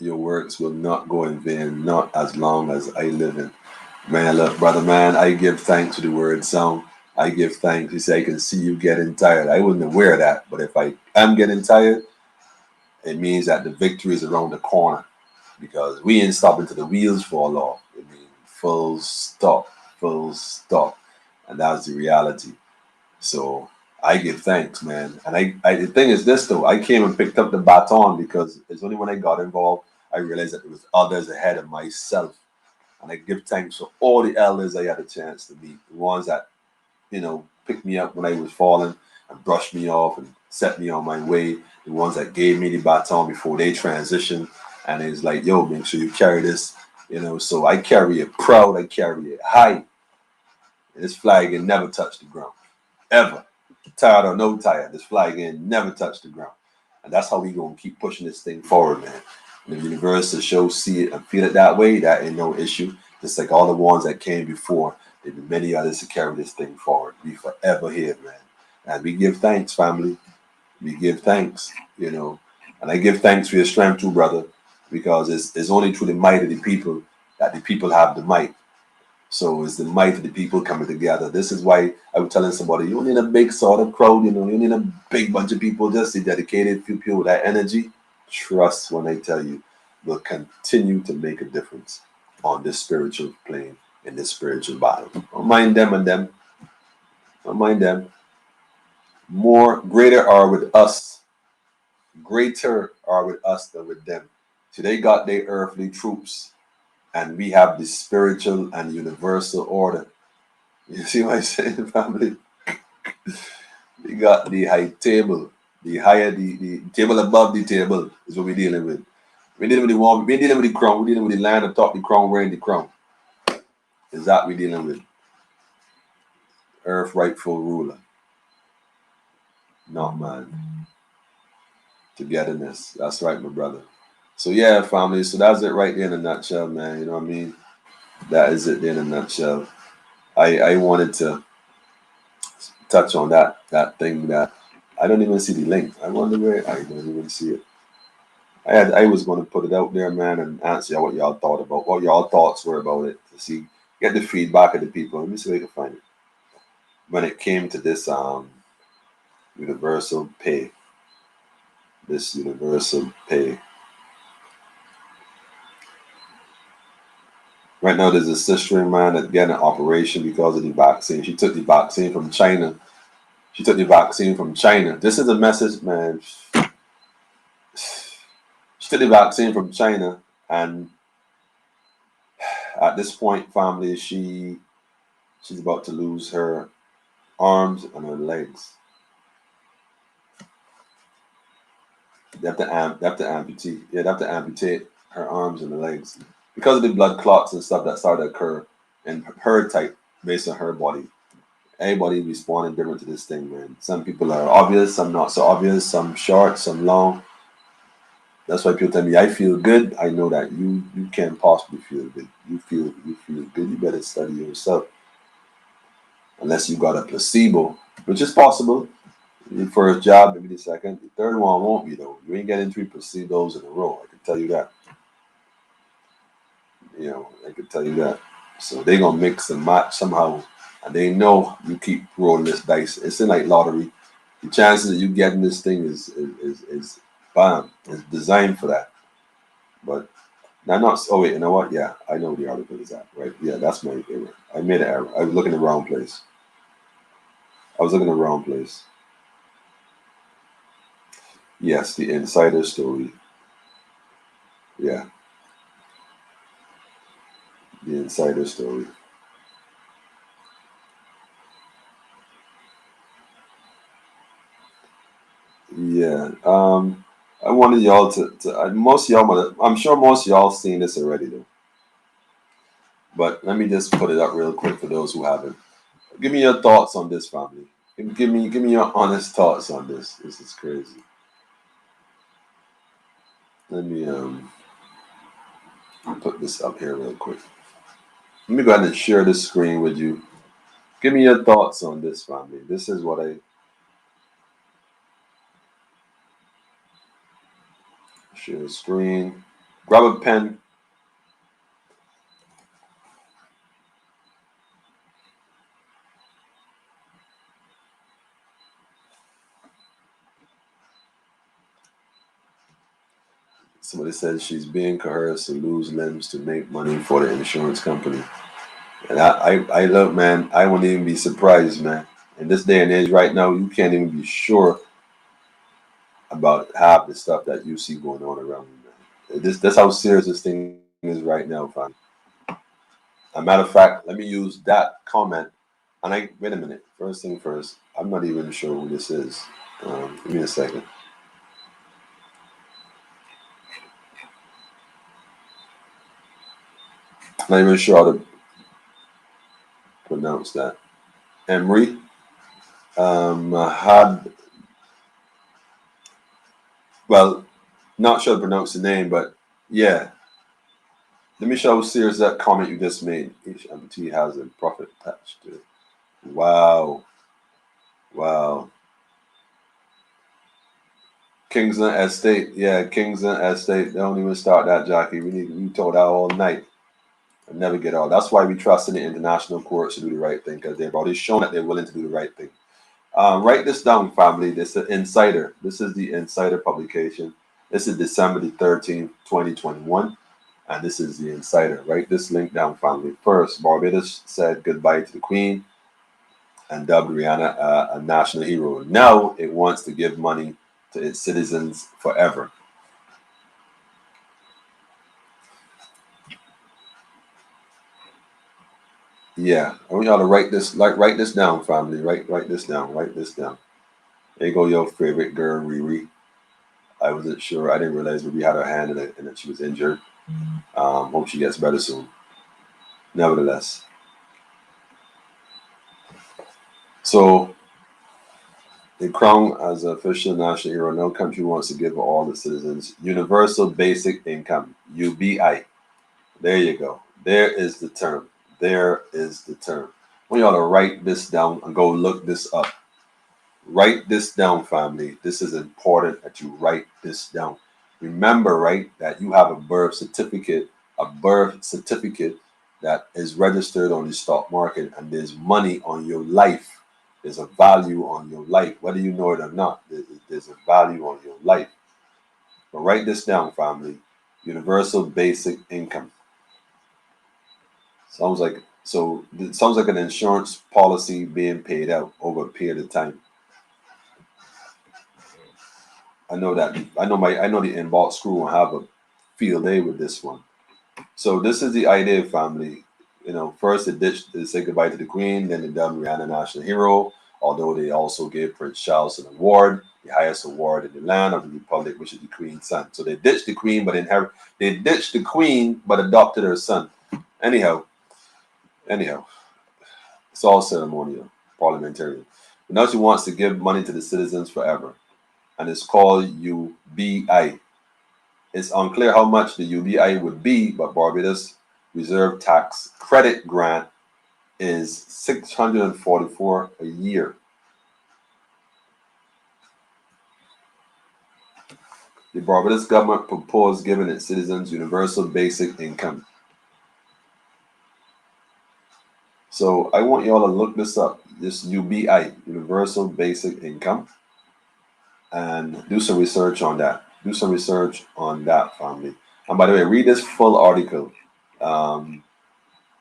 Your works will not go in vain, not as long as I live in. Man, look, brother, man, I give thanks to the word sound. I give thanks. He said, I can see you getting tired. I wasn't aware of that, but if I am getting tired, it means that the victory is around the corner because we ain't stopping till the wheels fall off. I mean, full stop, full stop. And that's the reality. So I give thanks, man. And the thing is this though, I came and picked up the baton because it's only when I got involved I realized that there was others ahead of myself. And I give thanks for all the elders I had a chance to meet, the ones that, picked me up when I was falling and brushed me off and set me on my way, the ones that gave me the baton before they transitioned. And it's like, yo, make sure you carry this, so I carry it proud, I carry it high. And this flag ain't never touched the ground. Ever. Tired or no tired, this flag ain't never touched the ground. And that's how we gonna keep pushing this thing forward, man. And the universe to show, see it, and feel it that way, that ain't no issue. Just like all the ones that came before, there'll be many others to carry this thing forward. We forever here, man. And we give thanks, family. We give thanks, And I give thanks for your strength too, brother, because it's only through the might of the people that the people have the might. So it's the might of the people coming together. This is why I was telling somebody, you don't need a big sort of crowd, you don't need a big bunch of people, just a dedicated few people with that energy. Trust when I tell you, will continue to make a difference on this spiritual plane, in this spiritual battle. Don't mind them and them. Don't mind them. Greater are with us. Greater are with us than with them. So they got their earthly troops. And we have the spiritual and universal order. You see what I'm saying, family? We got the high table. The higher the table above the table is what we're dealing with. We're dealing with the one, we're dealing with the crown, we're dealing with the land atop the crown, wearing the crown. Is that we're dealing with? Earth rightful ruler. Not man. Togetherness. That's right, my brother. So yeah, family. So that's it right there in a nutshell, man. You know what I mean? That is it there in a nutshell. I wanted to touch on that thing that I don't even see the link. I wonder where I don't even see it. I was going to put it out there, man, and answer y'all what y'all thought about, what y'all thoughts were about it, to see, get the feedback of the people. Let me see if I can find it. When it came to this universal pay, Right now, there's a sister in mine that's getting an operation because of the vaccine. She took the vaccine from China. This is a message, man. She took the vaccine from China, and at this point, family, she's about to lose her arms and her legs. They have to amputate. Yeah, they have to amputate her arms and her legs because of the blood clots and stuff that started to occur in her type based on her body. Everybody responding different to this thing, man. Some people are obvious, some not so obvious, some short, some long. That's why people tell me, I feel good. I know that you can't possibly feel good. You feel good. You better study yourself. Unless you got a placebo, which is possible. The first job, maybe the second. The third one won't be, though. You ain't getting 3 placebos in a row. I can tell you that. I can tell you that. So they're going to mix and match somehow. And they know you keep rolling this dice. It's in like lottery. The chances that you getting this thing is bam. It's designed for that. But now not. Oh wait, you know what? Yeah, I know the article is at. Right? Yeah, that's my error. I made an error. I was looking in the wrong place. Yes, the insider story. Yeah, the insider story. Yeah. I wanted y'all to most of y'all, I'm sure most of y'all seen this already though. But let me just put it up real quick for those who haven't. Give me your thoughts on this, family. Give me your honest thoughts on this. This is crazy. Let me put this up here real quick. Let me go ahead and share this screen with you. Give me your thoughts on this, family. This is what I Share screen. Grab a pen. Somebody says she's being coerced to lose limbs to make money for the insurance company. And I look, man, I wouldn't even be surprised, man. In this day and age right now, you can't even be sure about half the stuff that you see going on around you, man. That's how serious this thing is right now, fam. As a matter of fact, let me use that comment. And wait a minute. First thing first, I'm not even sure who this is. Give me a second. Not even sure how to pronounce that. Emery had, well, not sure to pronounce the name, but yeah. Let me show how serious that comment you just made. Each amputee has a profit attached to it. Wow. Wow. Kingsland Estate. Yeah, Kingsland Estate. Don't even start that, Jackie. We told that all night. And never get out. That's why we trust in the international courts to do the right thing, because they've already shown that they're willing to do the right thing. Write this down, family. This is Insider. This is the Insider publication. This is December the 13th, 2021. And this is the Insider. Write this link down, family. First, Barbados said goodbye to the Queen and dubbed Rihanna a national hero. Now it wants to give money to its citizens forever. Yeah, I want y'all to write this down, family. Write this down. Write this down. There you go, your favorite girl, Riri. I wasn't sure. I didn't realize Riri had her hand in it and that she was injured. Hope she gets better soon. Nevertheless. So the crown as an official national hero, no country wants to give all the citizens universal basic income, UBI. There you go. There is the term. There is the term. I want y'all to write this down and go look this up. Write this down, family. This is important that you write this down. Remember, right, that you have a birth certificate that is registered on the stock market, and there's money on your life. There's a value on your life, whether you know it or not. There's a value on your life. But write this down, family. Universal basic income. Sounds like it sounds like an insurance policy being paid out over a period of time. I know that. I know the Inbox crew will have a field day with this one. So this is the idea, family. You know, first they say goodbye to the Queen, then they dubbed Rihanna national hero. Although they also gave Prince Charles an award, the highest award in the land of the Republic, which is the Queen's son. So they ditched the Queen, but ditched the Queen, but adopted her son. Anyhow, it's all ceremonial, parliamentarian. But now she wants to give money to the citizens forever, and it's called UBI. It's unclear how much the UBI would be, but Barbados Reserve Tax Credit Grant is $644 a year. The Barbados government proposed giving its citizens universal basic income. So I want y'all to look this up, this UBI, Universal Basic Income, and do some research on that. Do some research on that, family. And by the way, read this full article.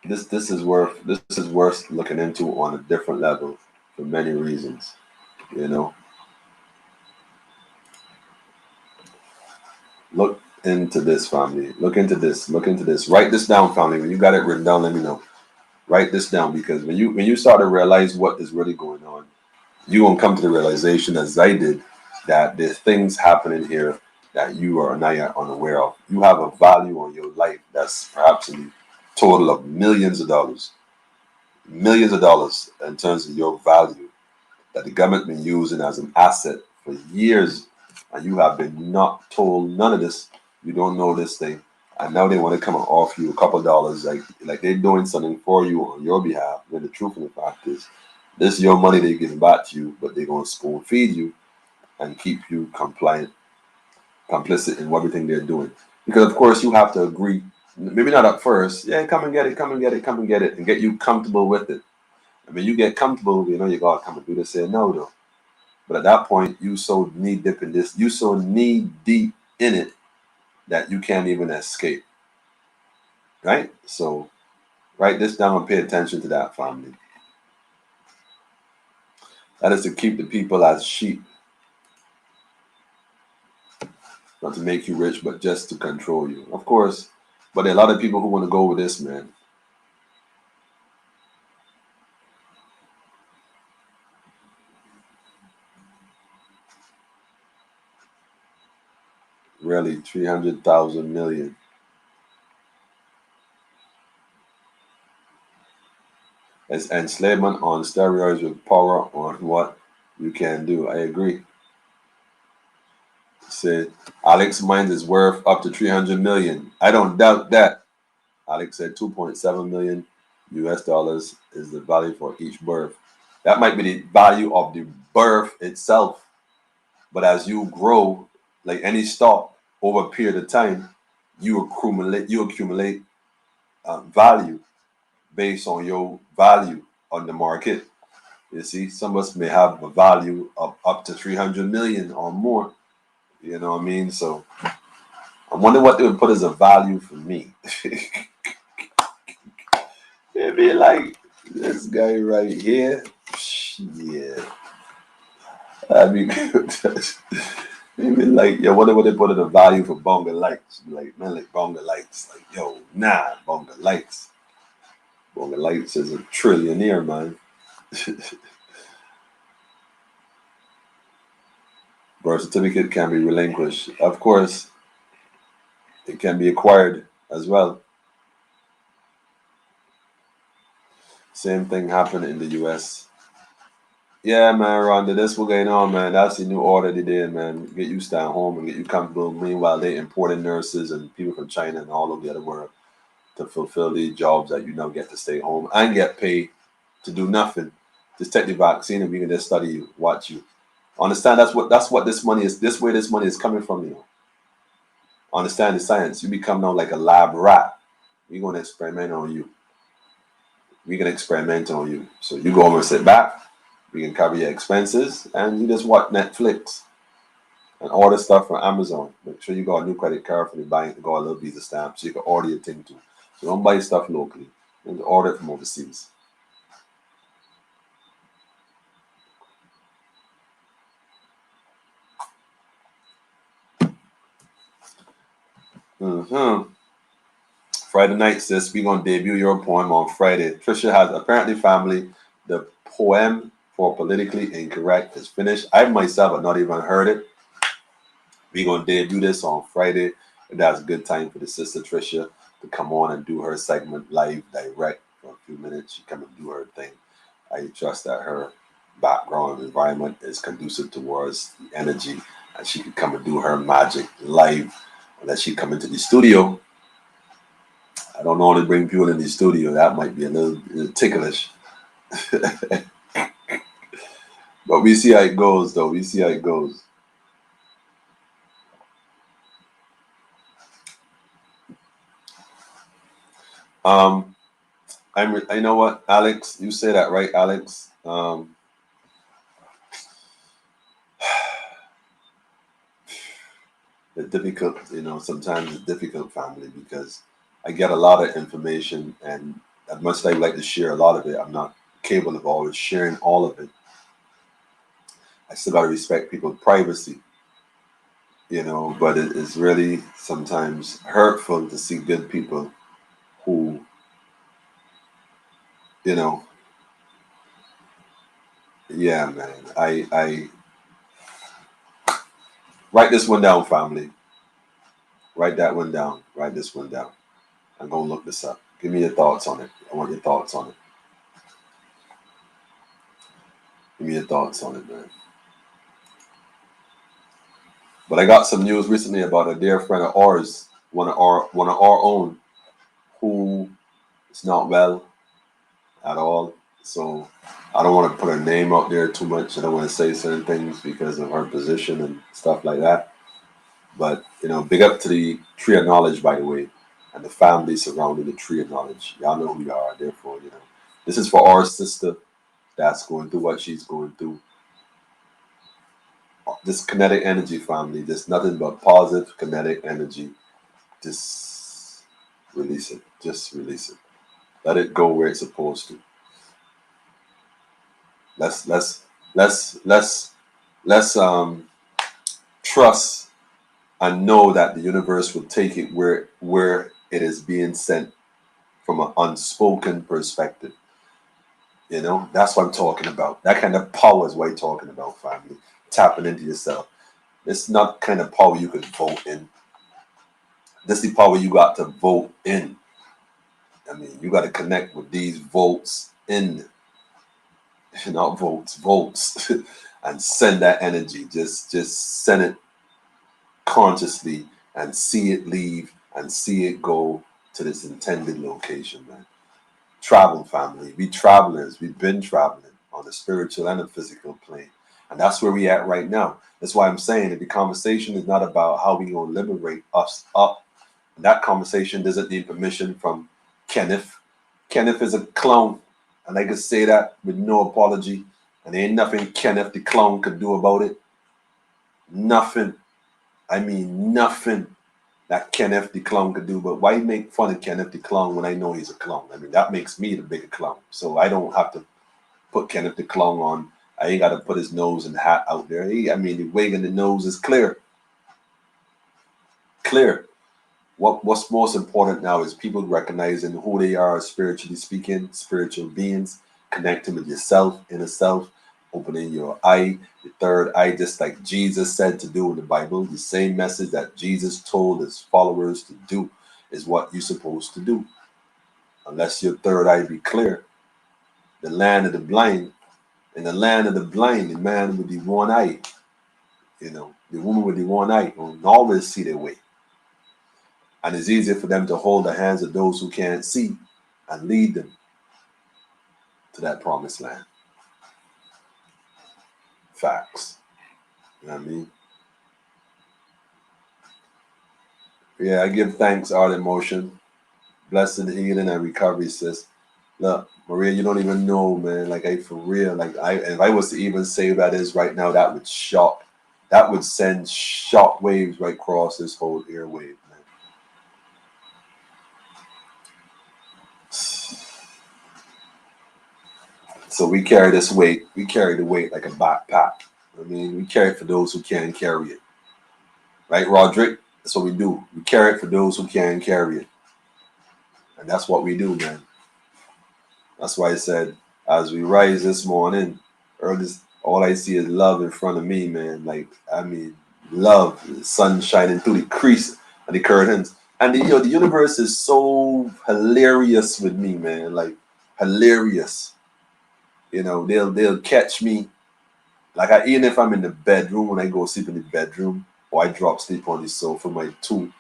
This is worth looking into on a different level for many reasons. You know, look into this, family. Look into this. Look into this. Write this down, family. When you got it written down, let me know. Write this down, because when you start to realize what is really going on, you won't come to the realization, as I did, that there's things happening here that you are not unaware of. You have a value on your life that's perhaps in the total of millions of dollars in terms of your value that the government been using as an asset for years, and you have been not told none of this. You don't know this thing, and now they want to come and offer you a couple dollars, like they're doing something for you on your behalf. When the truth of the fact is, this is your money they're giving back to you, but they're going to spoon feed you and keep you compliant. complicit in everything they're doing. Because of course you have to agree, maybe not at first, yeah, come and get it, come and get it, come and get it, and get you comfortable with it. And when you get comfortable, you know you gotta come and do this, say no though. But at that point, you so knee deep in this, you so knee deep in it that you can't even escape. Right? So write this down and pay attention to that, family. That is to keep the people as sheep, not to make you rich, but just to control you. Of course, but there are a lot of people who want to go with this, man. Really, 300,000 million. It's enslavement on steroids with power on what you can do. I agree. Said Alex Mines is worth up to 300 million. I don't doubt that. Alex said 2.7 million US dollars is the value for each birth. That might be the value of the birth itself. But as you grow, like any stock, over a period of time, you accumulate value based on your value on the market. You see, some of us may have a value of up to 300 million or more. You know what I mean? So I wonder what they would put as a value for me. It'd be like this guy right here. Yeah. I mean, maybe like, yo, what they put as a value for Bonga Lights? Like, man, like Bonga Lights. Like, yo, nah, Bonga Lights. Bonga Lights is a trillionaire, man. Birth certificate can be relinquished. Of course, it can be acquired as well. Same thing happened in the US. Yeah, man, Rhonda, that's what's going on, man. That's the new order they did, man. Get you stay at home and get you comfortable. Meanwhile, they imported nurses and people from China and all over the other world to fulfill these jobs that you now get to stay home and get paid to do nothing. Just take the vaccine and we can just study you, watch you. Understand that's what this money is. This way this money is coming from you. Understand the science. You become now like a lab rat. We're gonna experiment on you. We can experiment on you. So you go over and sit back. We can cover your expenses, and you just watch Netflix and order stuff from Amazon. Make sure you got a new credit card for the bank, got a little Visa stamp, so you can order your thing too. So don't buy stuff locally and order it from overseas. Mm-hmm. Friday night, sis, we're gonna debut your poem on Friday. Trisha has apparently family. The poem for Politically Incorrect is finished. I myself have not even heard it. We're gonna debut this on Friday. And that's a good time for the sister Trisha to come on and do her segment live direct for a few minutes. She come and do her thing. I trust that her background environment is conducive towards the energy and she can come and do her magic live unless she come into the studio. I don't know how to bring people in the studio. That might be a little ticklish. But we see how it goes, though. We see how it goes. I know what, Alex, you say that right, Alex. It's difficult, sometimes it's difficult, family, because I get a lot of information, and as much as I like to share a lot of it, I'm not capable of always sharing all of it. I still got to respect people's privacy, but it is really sometimes hurtful to see good people who, you know, yeah, man. I write this one down, family. Write that one down. Write this one down. I'm gonna look this up. Give me your thoughts on it. I want your thoughts on it. Give me your thoughts on it, man. But I got some news recently about a dear friend of ours, one of our own, who is not well at all. So I don't want to put her name out there too much. I don't want to say certain things because of her position and stuff like that. But big up to the tree of knowledge, by the way, and the family surrounding the tree of knowledge. Y'all know who you are. Therefore, this is for our sister that's going through what she's going through. This kinetic energy, family, there's nothing but positive kinetic energy. Just release it. Just release it. Let it go where it's supposed to. Let's trust and know that the universe will take it where it is being sent from an unspoken perspective. That's what I'm talking about. That kind of power is what I'm talking about, family. Tapping into yourself. It's not kind of power you could vote in. This is the power you got to vote in. I mean, you got to connect with these votes in, not votes, and send that energy. Just send it consciously and see it leave and see it go to this intended location, man. Travel, family. We travelers. We've been traveling on the spiritual and the physical plane. And that's where we at right now. That's why I'm saying that the conversation is not about how we gonna liberate us up. That conversation doesn't need permission from Kenneth. Kenneth is a clown. And I can say that with no apology. And there ain't nothing Kenneth the clown could do about it. Nothing. I mean nothing that Kenneth the clown could do. But why make fun of Kenneth the clown when I know he's a clown? I mean, that makes me the bigger clown. So I don't have to put Kenneth the clown on. I ain't got to put his nose and hat out there. The wig and the nose is clear. Clear. What's most important now is people recognizing who they are spiritually speaking, spiritual beings, connecting with yourself, inner self, opening your eye, your third eye, just like Jesus said to do in the Bible. The same message that Jesus told his followers to do is what you're supposed to do. Unless your third eye be clear. The land of the blind, in the land of the blind, the man with the one eye, the woman with the one eye will always see their way. And it's easier for them to hold the hands of those who can't see and lead them to that promised land. Facts. You know what I mean? Yeah, I give thanks, Art in Motion. Blessing, healing, and recovery, sis. Look, Maria, you don't even know, man. Like, for real, if I was to even say who that is right now, that would send shock waves right across this whole airwave, man. So we carry this weight. We carry the weight like a backpack. We carry it for those who can carry it. Right, Roderick? That's what we do. We carry it for those who can carry it. And that's what we do, man. That's why I said, as we rise this morning, all I see is love in front of me, man. Love, the sun shining through the crease of the curtains. And the universe is so hilarious with me, man. Like, hilarious. They'll catch me. Even if I'm in the bedroom, when I go sleep in the bedroom, or I drop sleep on the sofa, my two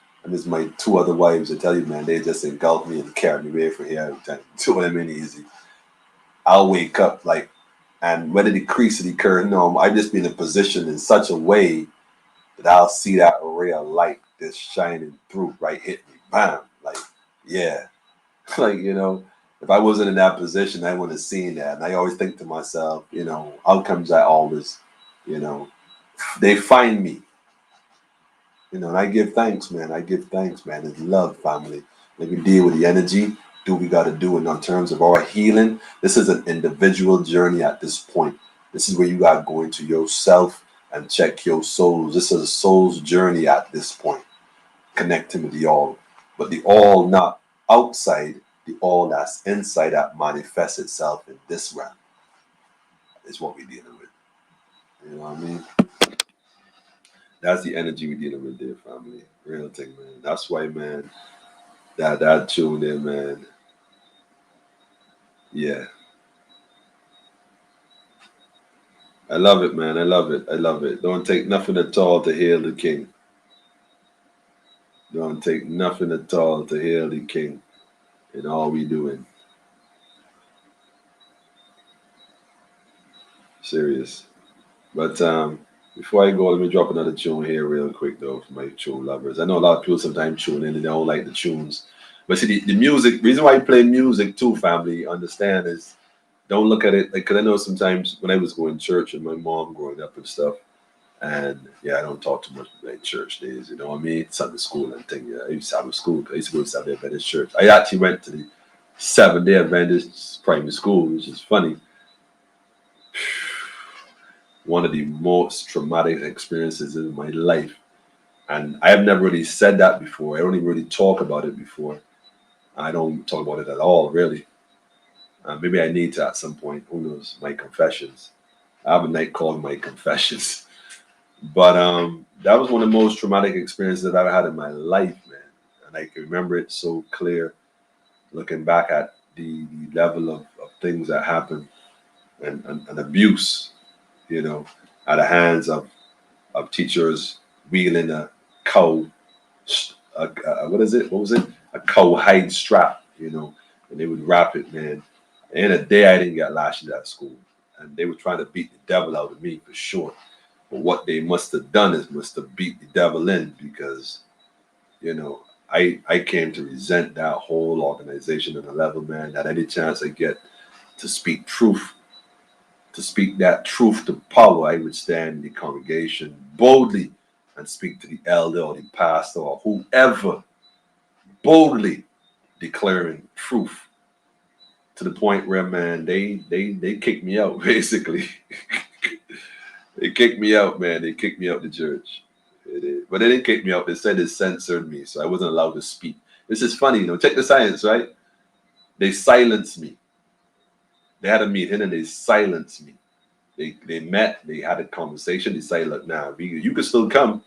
other wives, I tell you, man, they just engulf me and carry me away from here every time. Do what I mean easy. I'll wake up and whether the crease of the curtain, I just be in a position in such a way that I'll see that ray of light that's shining through, right, hit me, bam, yeah. If I wasn't in that position, I wouldn't have seen that. And I always think to myself, outcomes I always, they find me. And I give thanks, man. It's love, family. Let me deal with the energy, do what we got to do. And in terms of our healing, this is an individual journey at this point. This is where you got to go into yourself and check your souls. This is a soul's journey at this point, connecting with the all. But the all not outside, the all that's inside that manifests itself in this realm is what we're dealing with. You know what I mean? That's the energy we're dealing with there, family. Real thing, man. That's why, man, that tune there, man. Yeah. I love it, man. I love it. I love it. Don't take nothing at all to hail the king. Don't take nothing at all to hail the king in all we doing. Serious. But Before I go, let me drop another tune here real quick though for my tune lovers. I know a lot of people sometimes tune in and they don't like the tunes. But see the music, reason why I play music too, family, understand is don't look at it like because I know sometimes when I was going to church and my mom growing up and stuff, and yeah, I don't talk too much like church days, you know what I mean? Sunday school and thing. Yeah, I used to have a school. I used to go to Seventh Day Adventist church. I actually went to the Seventh Day Adventist primary school, which is funny. One of the most traumatic experiences in my life. And I have never really said that before. I don't even really talk about it before. I don't talk about it at all, really. Maybe I need to at some point. Who knows? My confessions. I have a night called My Confessions. But that was one of the most traumatic experiences that I've had in my life, man. And I can remember it so clear, looking back at the level of things that happened and abuse, you know, at the hands of teachers wheeling a cow, what is it? What was it? A cowhide strap, you know, and they would wrap it, man. And a day I didn't get lashes at school, and they were trying to beat the devil out of me for sure. But what they must have done is must have beat the devil in because, you know, I came to resent that whole organization on a level, man, that any chance I get to speak truth, to speak that truth to power, I would stand in the congregation boldly and speak to the elder or the pastor or whoever, boldly declaring truth to the point where, man, they kicked me out, basically. They kicked me out, man. They kicked me out the church. But they didn't kick me out. They said it censored me, so I wasn't allowed to speak. This is funny, you know. Check the science, right? They silenced me. They had a meeting and they silenced me. They met, they had a conversation. They said, look, now, you can still come,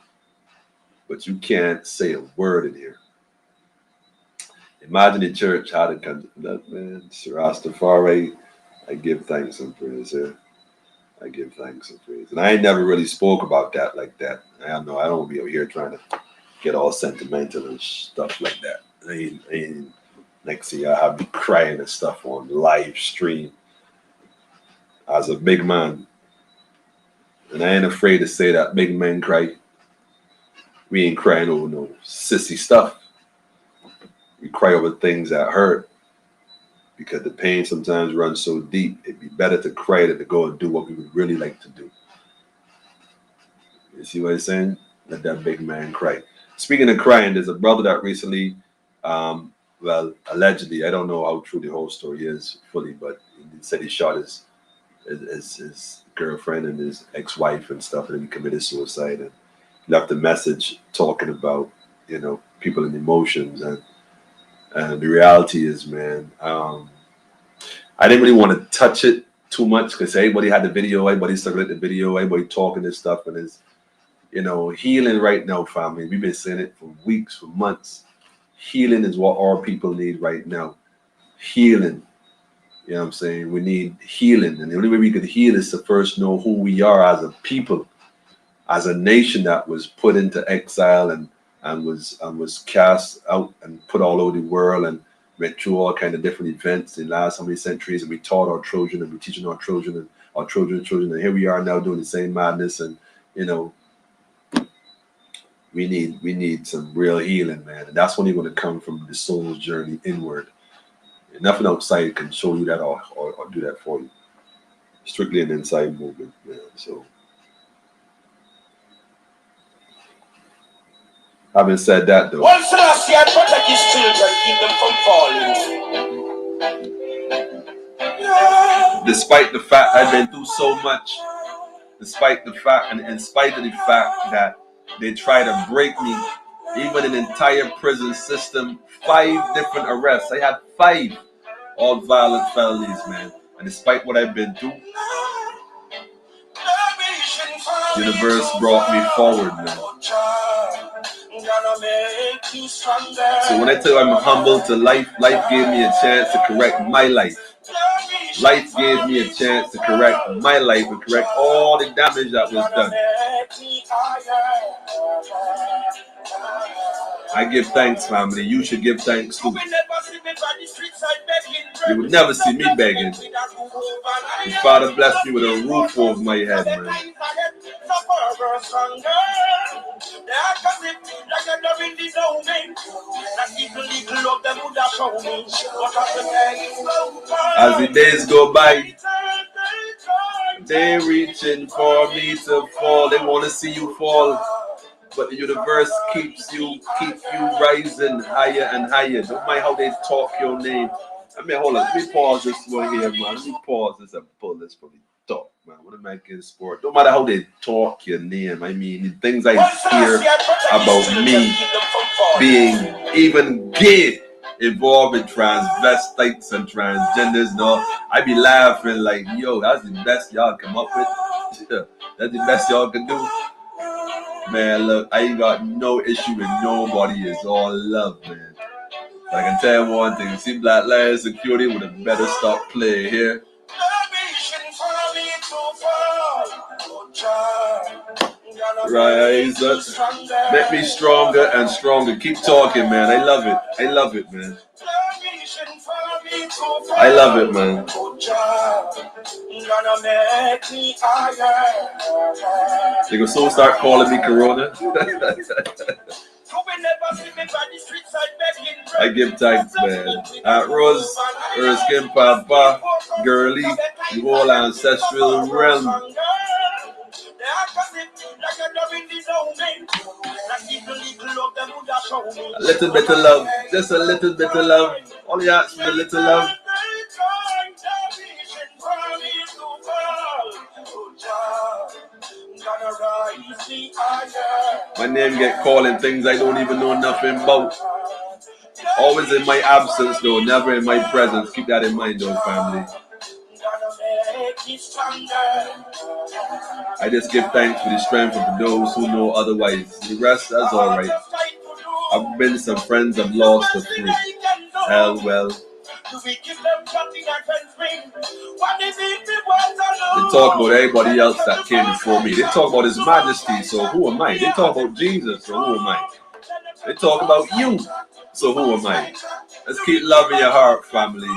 but you can't say a word in here. Imagine the church how to conduct, man. Rastafari, I give thanks and praise here. I give thanks and praise. And I ain't never really spoke about that like that. I know I don't be over here trying to get all sentimental and stuff like that. I ain't next thing I have me crying and stuff on live stream as a big man. And I ain't afraid to say that big men cry. We ain't crying over no sissy stuff. We cry over things that hurt because the pain sometimes runs so deep. It'd be better to cry than to go and do what we would really like to do. You see what I'm saying? Let that big man cry. Speaking of crying, there's a brother that recently, well, allegedly, I don't know how true the whole story is fully, but he said he shot his girlfriend and his ex-wife and stuff, and then he committed suicide and left a message talking about, you know, people and emotions. And the reality is, man, I didn't really want to touch it too much because everybody had the video, everybody circulated the video, everybody talking this stuff, and it's, you know, healing right now, family. We've been saying it for weeks, for months. Healing is what our people need right now. Healing. You know what I'm saying? We need healing. And the only way we could heal is to first know who we are as a people, as a nation that was put into exile and was cast out and put all over the world and went through all kind of different events in the last so many centuries, and we taught our children and we're teaching our children and our children's children, and here we are now doing the same madness. And you know, we need some real healing, man, and that's only going to come from the soul's journey inward. And nothing outside can show you that or do that for you. Strictly an inside movement, man. So having said that, though, Once Selassie had protect his children, keep them from falling. despite the fact I've been through so much, despite the fact and in spite of the fact that they try to break me, even an entire prison system, 5 different arrests. I had 5, all violent felonies, man. And despite what I've been through, the universe brought me forward, man. So when I tell you I'm humble to life, life gave me a chance to correct my life. Life gave me a chance to correct my life and correct all the damage that was done. I give thanks, family. You should give thanks too. You would never see me begging. The Father blessed me with a roof over my head, man. stronger. The opposite, like a dove in the domain. That little love them would have shown me. But as the days go by, As the days go by, they're reaching for me to fall. They want to see you fall. But the universe keeps you rising higher and higher. Don't mind how they talk your name. I mean, hold on. Let me pause this one here, man. Let me pause this and pull this from the top, man. What am I getting sport? No matter how they talk your name. I mean, the things I hear about me being even gay involved in transvestites and transgenders. No, I be laughing like, yo, that's the best y'all come up with. That's the best y'all can do. Man, look, I ain't got no issue with nobody. It's all love, man. But I can tell you one thing. See, Black Lives Security would have better stop playing here. Rise up. Make me stronger and stronger. Keep talking, man. I love it. I love it, man. I love it, man. They gonna soon start calling me Corona. I give thanks, man. Rose, Erskine, Papa, Girly, the whole ancestral realm. A little bit of love, just a little bit of love. All you ask for a little love. My name get called in things I don't even know nothing about. Always in my absence though, never in my presence. Keep that in mind though, family. I just give thanks for the strength of those who know otherwise. The rest, that's alright. I've been some friends I've lost a few. Hell well. They talk about everybody else that came before me. They talk about His Majesty, so who am I? They talk about Jesus, so who am I? They talk about you, so who am I? Let's keep loving your heart, family.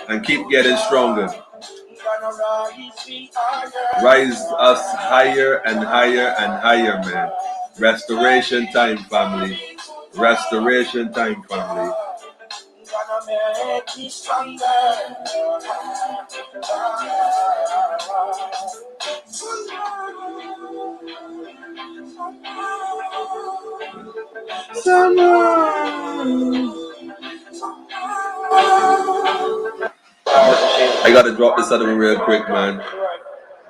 And keep getting stronger. Rise us higher and higher and higher, man. Restoration time, family. Restoration time, family. I gotta drop this other one real quick, man.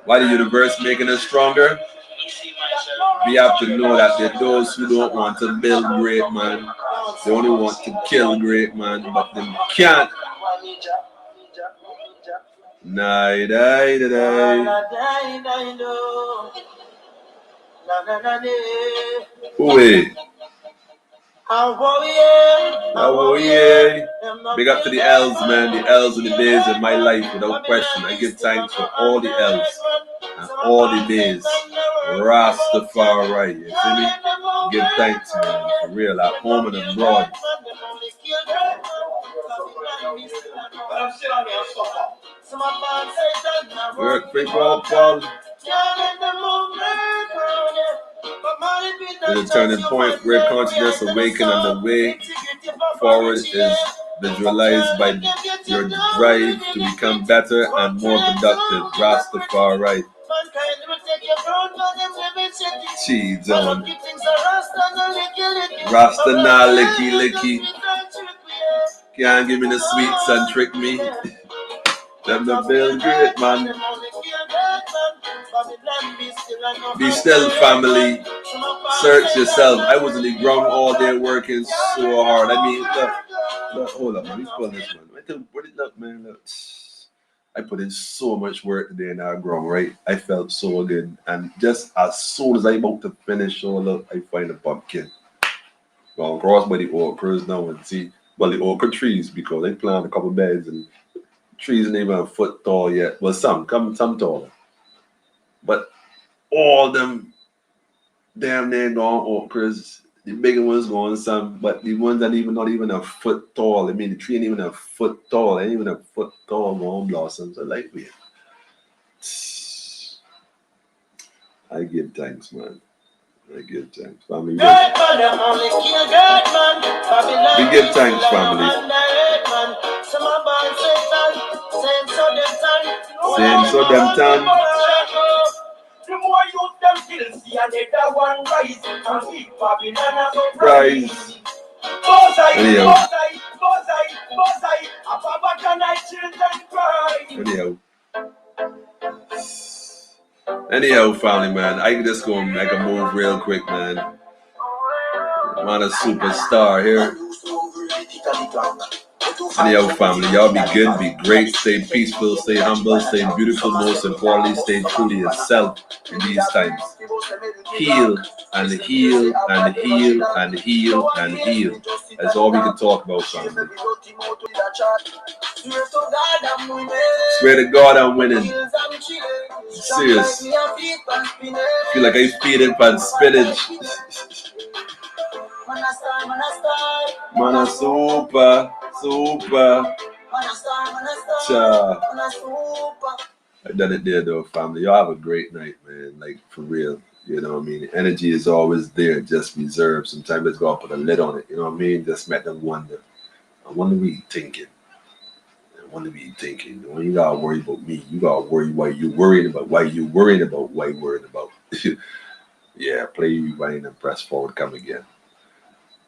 Why the universe making us stronger? We have to know that there are those who don't want to build great, man. They only want to kill great, man, but they can't. Big up to the L's, man. The L's in the days of my life, without question. I give thanks for all the L's and all the days. Rastafari, you see me? Give thanks, man, for real, at home and abroad. Work people, Paul. There's a turning point where consciousness awaken and the way forward is visualized by your drive to become better and more productive. Rastafari. Cheese on. Rasta na licky licky. Can't give me the sweets and trick me. Them the build great, man. Be still, family. Search yourself. I was in the ground all day working so hard. I mean, look, hold up, man. Let me pull this one. Look, man, look. I put in so much work today in our ground, right? I felt so good. And just as soon as I'm about to finish, oh, look, I find a pumpkin. Well, cross by the okras now and see, well, the okra trees, because they plant a couple beds and trees ain't even a foot tall yet. Well, some taller. But all them damn near gone okras. The bigger ones gone some, but the ones that not even a foot tall. I mean, the tree ain't even a foot tall. Ain't even a foot tall gone blossoms. I like it. I give thanks, man. I give thanks. Family, we Good man, them only kill good man. Babylon give thanks, family. Some are born Satan, same so them turn. Same so them turn. The more youth them kill, see another one rise. And we Babylon a Rise. Anyhow. Anyhow, family, man. I can just go and make a move real quick, man. I'm on a superstar here. Anyhow, family, y'all be good, be great, stay peaceful, stay humble, stay beautiful, most importantly, stay true to yourself in these times. Heal and heal and heal and heal and heal. That's all we can talk about, family. Swear to God, I'm winning. Serious. Feel like I feeding pan spinach. Man, super. Cha. I done it there though, family. Y'all have a great night, man. Like for real. You know what I mean? Energy is always there, just reserved. Sometimes let's go put a lid on it. You know what I mean? Just make them wonder. I wonder what you thinking. When you gotta worry about me, you gotta worry why you worrying about why you worrying about. Yeah, play you rewind and press forward, come again.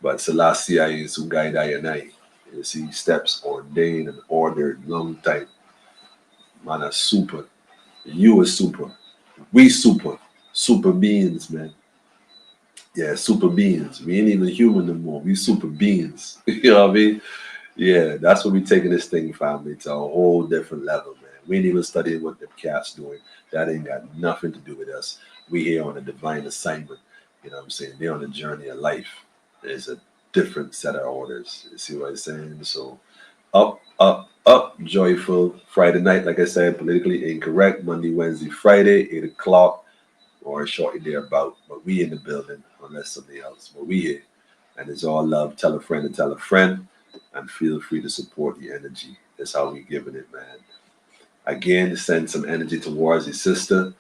But Selassie is who guide I and I. You see, steps ordained and ordered long time. Man, a super. You a super. We super beings, man. Yeah, super beings. We ain't even human no more. We super beings. You know what I mean? Yeah, that's what we taking this thing, family, to a whole different level, man. We ain't even studying what the cat's doing. That ain't got nothing to do with us. We here on a divine assignment. You know what I'm saying? They're on a journey of life. There's a different set of orders. You see what I'm saying? So up, joyful. Friday night, like I said, politically incorrect. Monday, Wednesday, Friday, 8 o'clock, or shortly thereabout. But we in the building, unless something else. But we here. And it's all love. Tell a friend and tell a friend. And feel free to support the energy. That's how we giving it, man. Again, send some energy towards your sister.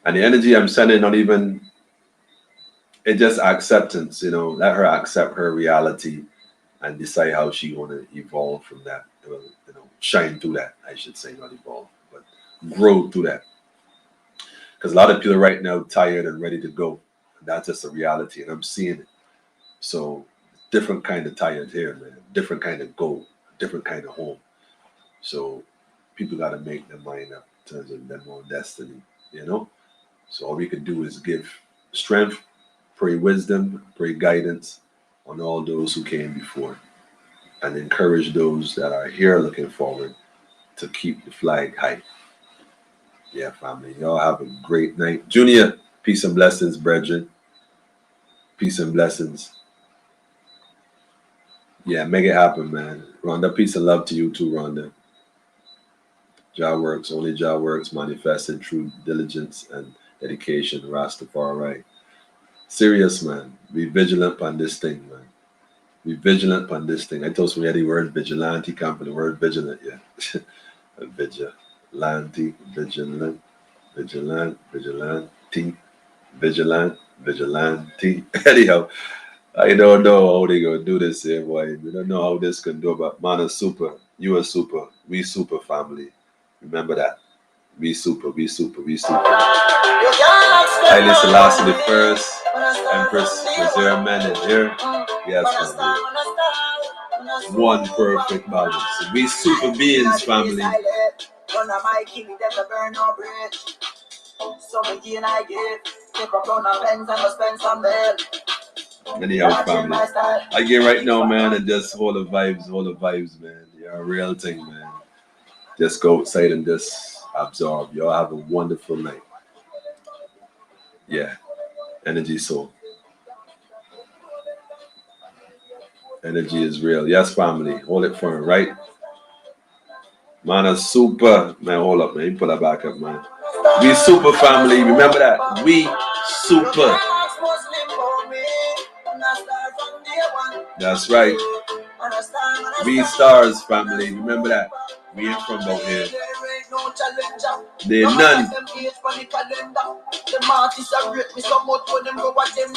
And the energy I'm sending, not even, it's just acceptance, you know. Let her accept her reality and decide how she want to evolve from that. You know, shine through that, I should say, not evolve, but grow through that. Because a lot of people right now tired and ready to go. That's just a reality, and I'm seeing it. So different kind of tired here, man. Different kind of goal, different kind of home. So people got to make their mind up in terms of their own destiny, you know. So all we can do is give strength, pray wisdom, pray guidance on all those who came before, and encourage those that are here looking forward to keep the flag high. Yeah, family. Y'all have a great night. Junior, peace and blessings, brethren. Peace and blessings. Yeah, make it happen, man. Rhonda, peace and love to you too, Rhonda. Jah works, only Jah works, manifested through diligence and dedication, Rastafari. Serious, man. Be vigilant on this thing, man. Be vigilant on this thing. I told somebody the word vigilante come from the word vigilant, yeah. Vigilante, vigilant, vigilante. Anyhow, I don't know how they gonna do this here, boy. We don't know how this can do, but man is super. You are super. We super family. Remember that. We super. I listen last to the first Empress Reserve Man is here. Yes, family. One perfect balance. We super beings, family. Anyhow, family. Again, right now, man, and just all the vibes, man. You're a real thing, man. Just go outside and just absorb. Y'all have a wonderful night. Yeah. Energy soul. Energy is real. Yes, family. Hold it firm, right? Man, a super. Man, hold up, man. You pull that back up, man. We super family. Remember that. We super. That's right. We stars family. Remember that. We ain't from out here. no challenger. They No none. matter them age for the calendar. The artists are great, me so much for them go watch them